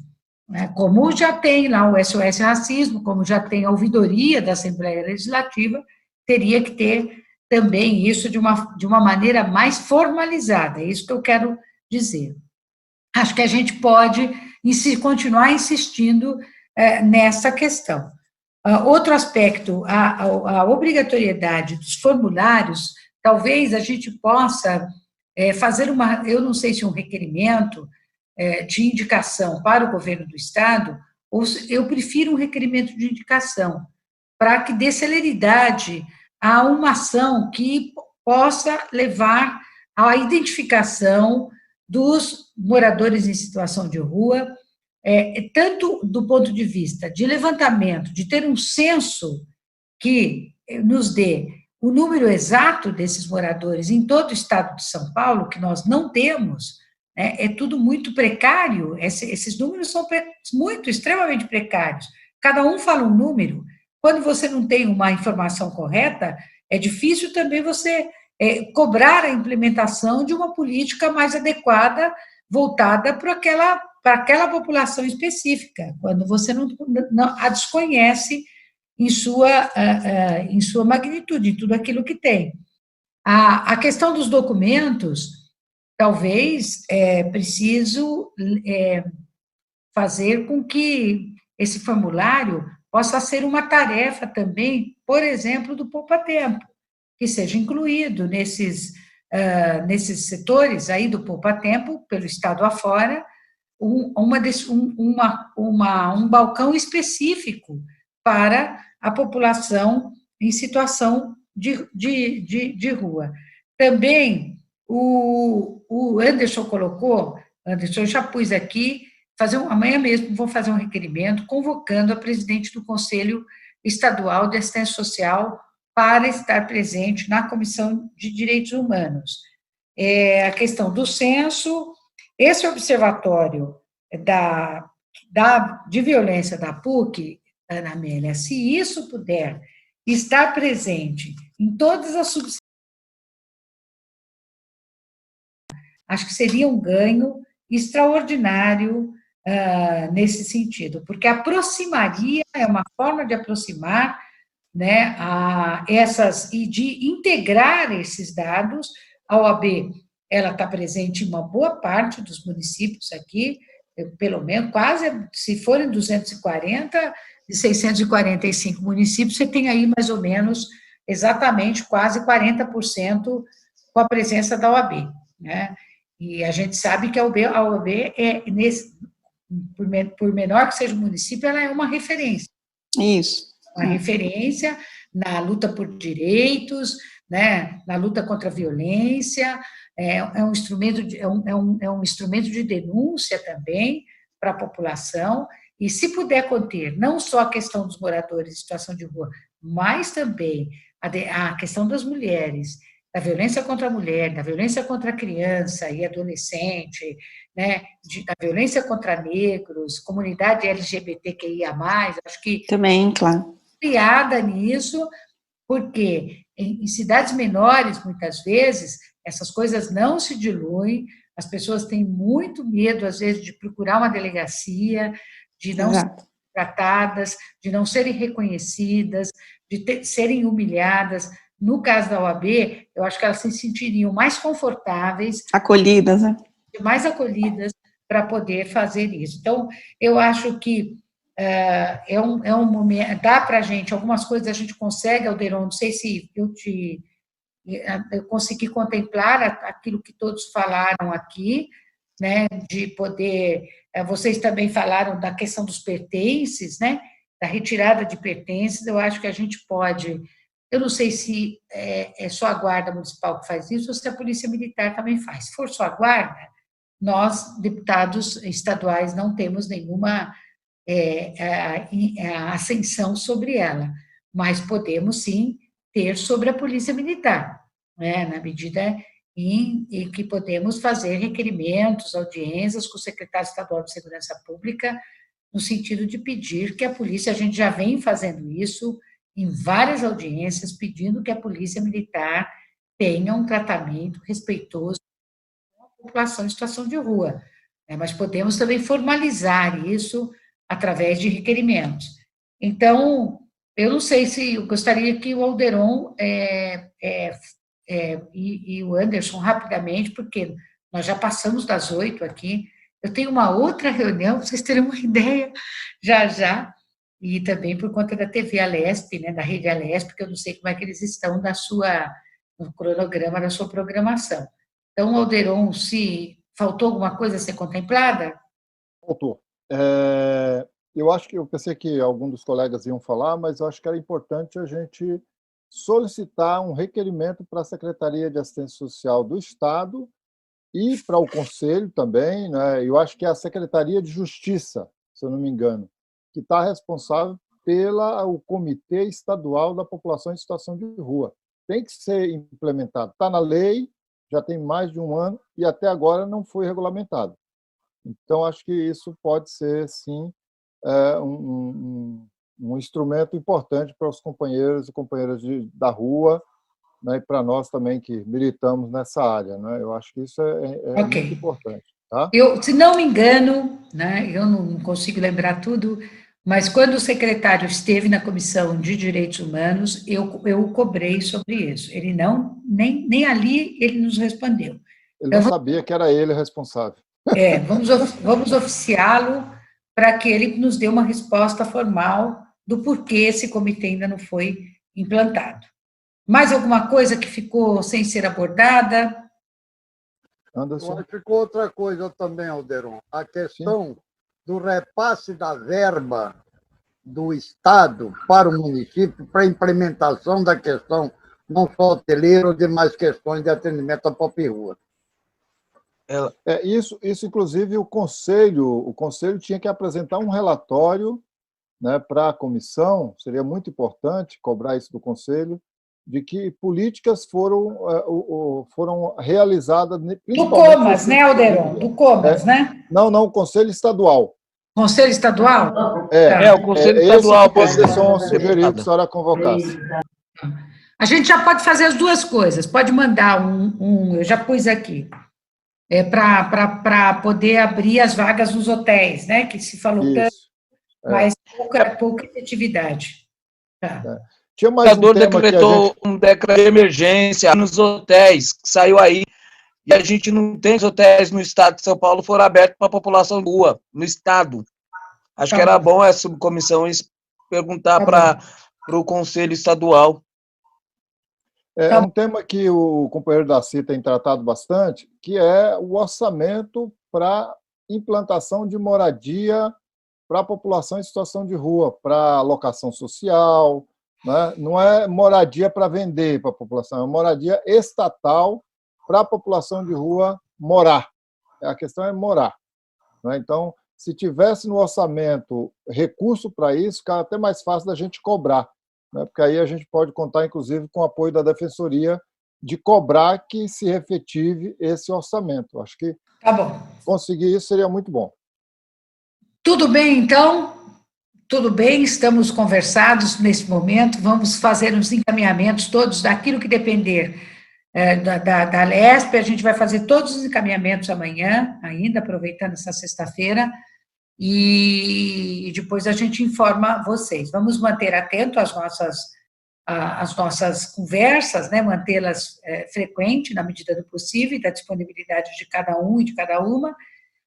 Como já tem lá o SOS Racismo, como já tem a ouvidoria da Assembleia Legislativa, teria que ter também isso de uma maneira mais formalizada, é isso que eu quero dizer. Acho que a gente pode continuar insistindo nessa questão. Outro aspecto, a obrigatoriedade dos formulários, talvez a gente possa fazer eu não sei se um requerimento de indicação para o governo do Estado, ou eu prefiro um requerimento de indicação, para que dê celeridade a uma ação que possa levar à identificação dos moradores em situação de rua, tanto do ponto de vista de levantamento, de ter um censo que nos dê o número exato desses moradores em todo o estado de São Paulo, que nós não temos, é tudo muito precário, esses números são extremamente precários, cada um fala um número. Quando você não tem uma informação correta, é difícil também você cobrar a implementação de uma política mais adequada, voltada para aquela população específica, quando você não a desconhece em sua magnitude, em tudo aquilo que tem. A questão dos documentos, talvez preciso fazer com que esse formulário possa ser uma tarefa também, por exemplo, do Poupa Tempo, que seja incluído nesses setores aí do Poupa Tempo, pelo Estado afora, um balcão específico para a população em situação de rua. Também, o Anderson colocou, eu já pus aqui, amanhã mesmo vou fazer um requerimento convocando a presidente do Conselho Estadual de Assistência Social para estar presente na Comissão de Direitos Humanos. A questão do censo, esse observatório de violência da PUC, Ana Amélia, se isso puder estar presente em todas as subsecções, acho que seria um ganho extraordinário nesse sentido, porque aproximaria, é uma forma de aproximar, né, e de integrar esses dados. A OAB, ela está presente em uma boa parte dos municípios aqui, pelo menos, quase, se forem 240, de 645 municípios, você tem aí mais ou menos, exatamente, quase 40% com a presença da OAB, né? E a gente sabe que a OAB por menor que seja o município, ela é uma referência. Isso. Uma referência na luta por direitos, né, na luta contra a violência, é um instrumento de denúncia também para a população, e se puder conter não só a questão dos moradores em situação de rua, mas também a questão das mulheres, da violência contra a mulher, da violência contra a criança e adolescente, né, da violência contra negros, comunidade LGBTQIA+, acho que... Também, claro. Criada nisso, porque em cidades menores, muitas vezes, essas coisas não se diluem, as pessoas têm muito medo, às vezes, de procurar uma delegacia, de não serem tratadas, de não serem reconhecidas, de serem humilhadas. No caso da OAB, eu acho que elas se sentiriam mais confortáveis, acolhidas, né? Mais acolhidas para poder fazer isso. Então, eu acho que é um momento, dá para a gente, algumas coisas a gente consegue, Alderon, não sei se eu consegui contemplar aquilo que todos falaram aqui, né, de poder, vocês também falaram da questão dos pertences, né, da retirada de pertences, eu acho que a gente pode, eu não sei se é só a Guarda Municipal que faz isso, ou se a Polícia Militar também faz. Se for só a Guarda, nós, deputados estaduais, não temos nenhuma ascensão sobre ela, mas podemos, sim, ter sobre a Polícia Militar, né, na medida em que podemos fazer requerimentos, audiências com o secretário estadual de Segurança Pública, no sentido de pedir que a polícia, a gente já vem fazendo isso em várias audiências, pedindo que a Polícia Militar tenha um tratamento respeitoso com a população em situação de rua, né, mas podemos também formalizar isso através de requerimentos. Então, eu não sei se eu gostaria que o Alderon e o Anderson, rapidamente, porque nós já passamos das 8 aqui, eu tenho uma outra reunião, para vocês terem uma ideia, já, e também por conta da TV Alesp, né, da Rede Alesp, que eu não sei como é que eles estão no cronograma da sua programação. Então, Alderon, se faltou alguma coisa a ser contemplada? Faltou. Eu acho que eu pensei que algum dos colegas iam falar, mas eu acho que era importante a gente solicitar um requerimento para a Secretaria de Assistência Social do Estado e para o Conselho também, né? Eu acho que é a Secretaria de Justiça, se eu não me engano, que está responsável pelo Comitê Estadual da População em Situação de Rua. Tem que ser implementado. Está na lei, já tem mais de um ano, e até agora não foi regulamentado. Então, acho que isso pode ser, sim, um instrumento importante para os companheiros e companheiras da rua, né, e para nós também que militamos nessa área. Né? Eu acho que isso é Ok. muito importante. Tá? Se não me engano, né, eu não consigo lembrar tudo, mas quando o secretário esteve na Comissão de Direitos Humanos, eu o cobrei sobre isso. Ele nem ali ele nos respondeu. Ele não sabia que era ele o responsável. Vamos oficiá-lo para que ele nos dê uma resposta formal do porquê esse comitê ainda não foi implantado. Mais alguma coisa que ficou sem ser abordada? Anderson? Eu acho que ficou outra coisa também, Alderon. A questão do repasse da verba do Estado para o município para a implementação da questão não só hoteleira, ou demais questões de atendimento à própria rua. Isso, inclusive, o Conselho tinha que apresentar um relatório, né, para a comissão, seria muito importante cobrar isso do Conselho, de que políticas foram realizadas... Do Comas, né, Alderon? Do Comas, né? Não, o Conselho Estadual. Conselho Estadual? O Conselho Estadual. Esse que sugeriu que a senhora convocasse. A gente já pode fazer as duas coisas. Pode mandar eu já pus aqui, para poder abrir as vagas nos hotéis, né? Que se falou tanto, mas pouca efetividade. Tá. Tinha mais O governador decretou um decreto de emergência nos hotéis, que saiu aí, e a gente não tem os hotéis no estado de São Paulo foram abertos para a população de rua, no estado. Acho que era bom essa subcomissão perguntar para o Conselho Estadual. É um tema que o companheiro Daci tem tratado bastante, que é o orçamento para implantação de moradia para a população em situação de rua, para locação social, né? Não é moradia para vender para a população, é moradia estatal para a população de rua morar. A questão é morar. Né? Então, se tivesse no orçamento recurso para isso, fica até mais fácil da gente cobrar, né? Porque aí a gente pode contar, inclusive, com o apoio da Defensoria de cobrar que se efetive esse orçamento. Acho que conseguir isso seria muito bom. Tudo bem, então? Tudo bem, estamos conversados nesse momento, vamos fazer os encaminhamentos todos daquilo que depender da Alesp, a gente vai fazer todos os encaminhamentos amanhã, ainda aproveitando essa sexta-feira, e depois a gente informa vocês. Vamos manter atento às nossas conversas, né, mantê-las frequentes, na medida do possível, e da disponibilidade de cada um e de cada uma,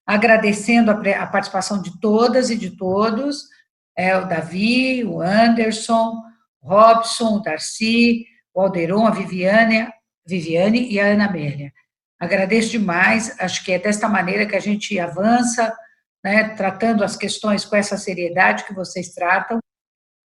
agradecendo a participação de todas e de todos, o Davi, o Anderson, o Robson, o Darcy, o Alderon, a Viviane e a Ana Amélia. Agradeço demais, acho que é desta maneira que a gente avança, né, tratando as questões com essa seriedade que vocês tratam,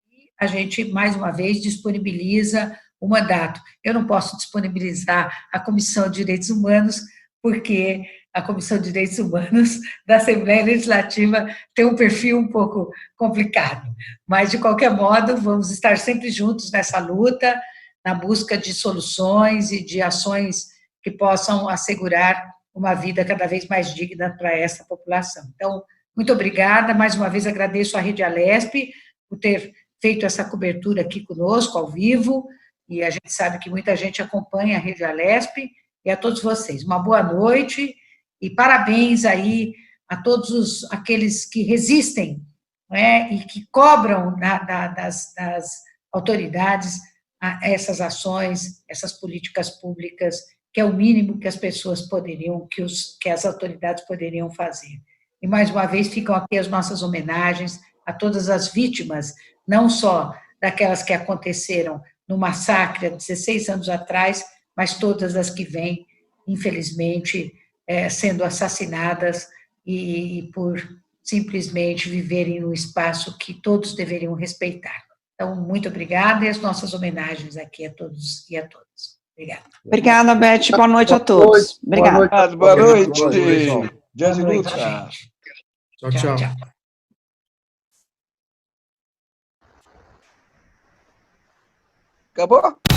e a gente, mais uma vez, disponibiliza o mandato. Eu não posso disponibilizar a Comissão de Direitos Humanos, porque a Comissão de Direitos Humanos da Assembleia Legislativa tem um perfil um pouco complicado, mas, de qualquer modo, vamos estar sempre juntos nessa luta, na busca de soluções e de ações que possam assegurar uma vida cada vez mais digna para essa população. Então, muito obrigada, mais uma vez agradeço à Rede Alesp por ter feito essa cobertura aqui conosco, ao vivo, e a gente sabe que muita gente acompanha a Rede Alesp, e a todos vocês. Uma boa noite, e parabéns aí a todos aqueles que resistem, né, e que cobram das autoridades essas ações, essas políticas públicas, que é o mínimo que as pessoas poderiam, que as autoridades poderiam fazer. E, mais uma vez, ficam aqui as nossas homenagens a todas as vítimas, não só daquelas que aconteceram no massacre há 16 anos atrás, mas todas as que vêm, infelizmente, sendo assassinadas e por simplesmente viverem num espaço que todos deveriam respeitar. Então, muito obrigada, e as nossas homenagens aqui a todos e a todas. Obrigada. Obrigada, Beth. Boa noite a todos. Obrigada. Boa noite. Boa noite, Luta. gente. Tchau. Acabou?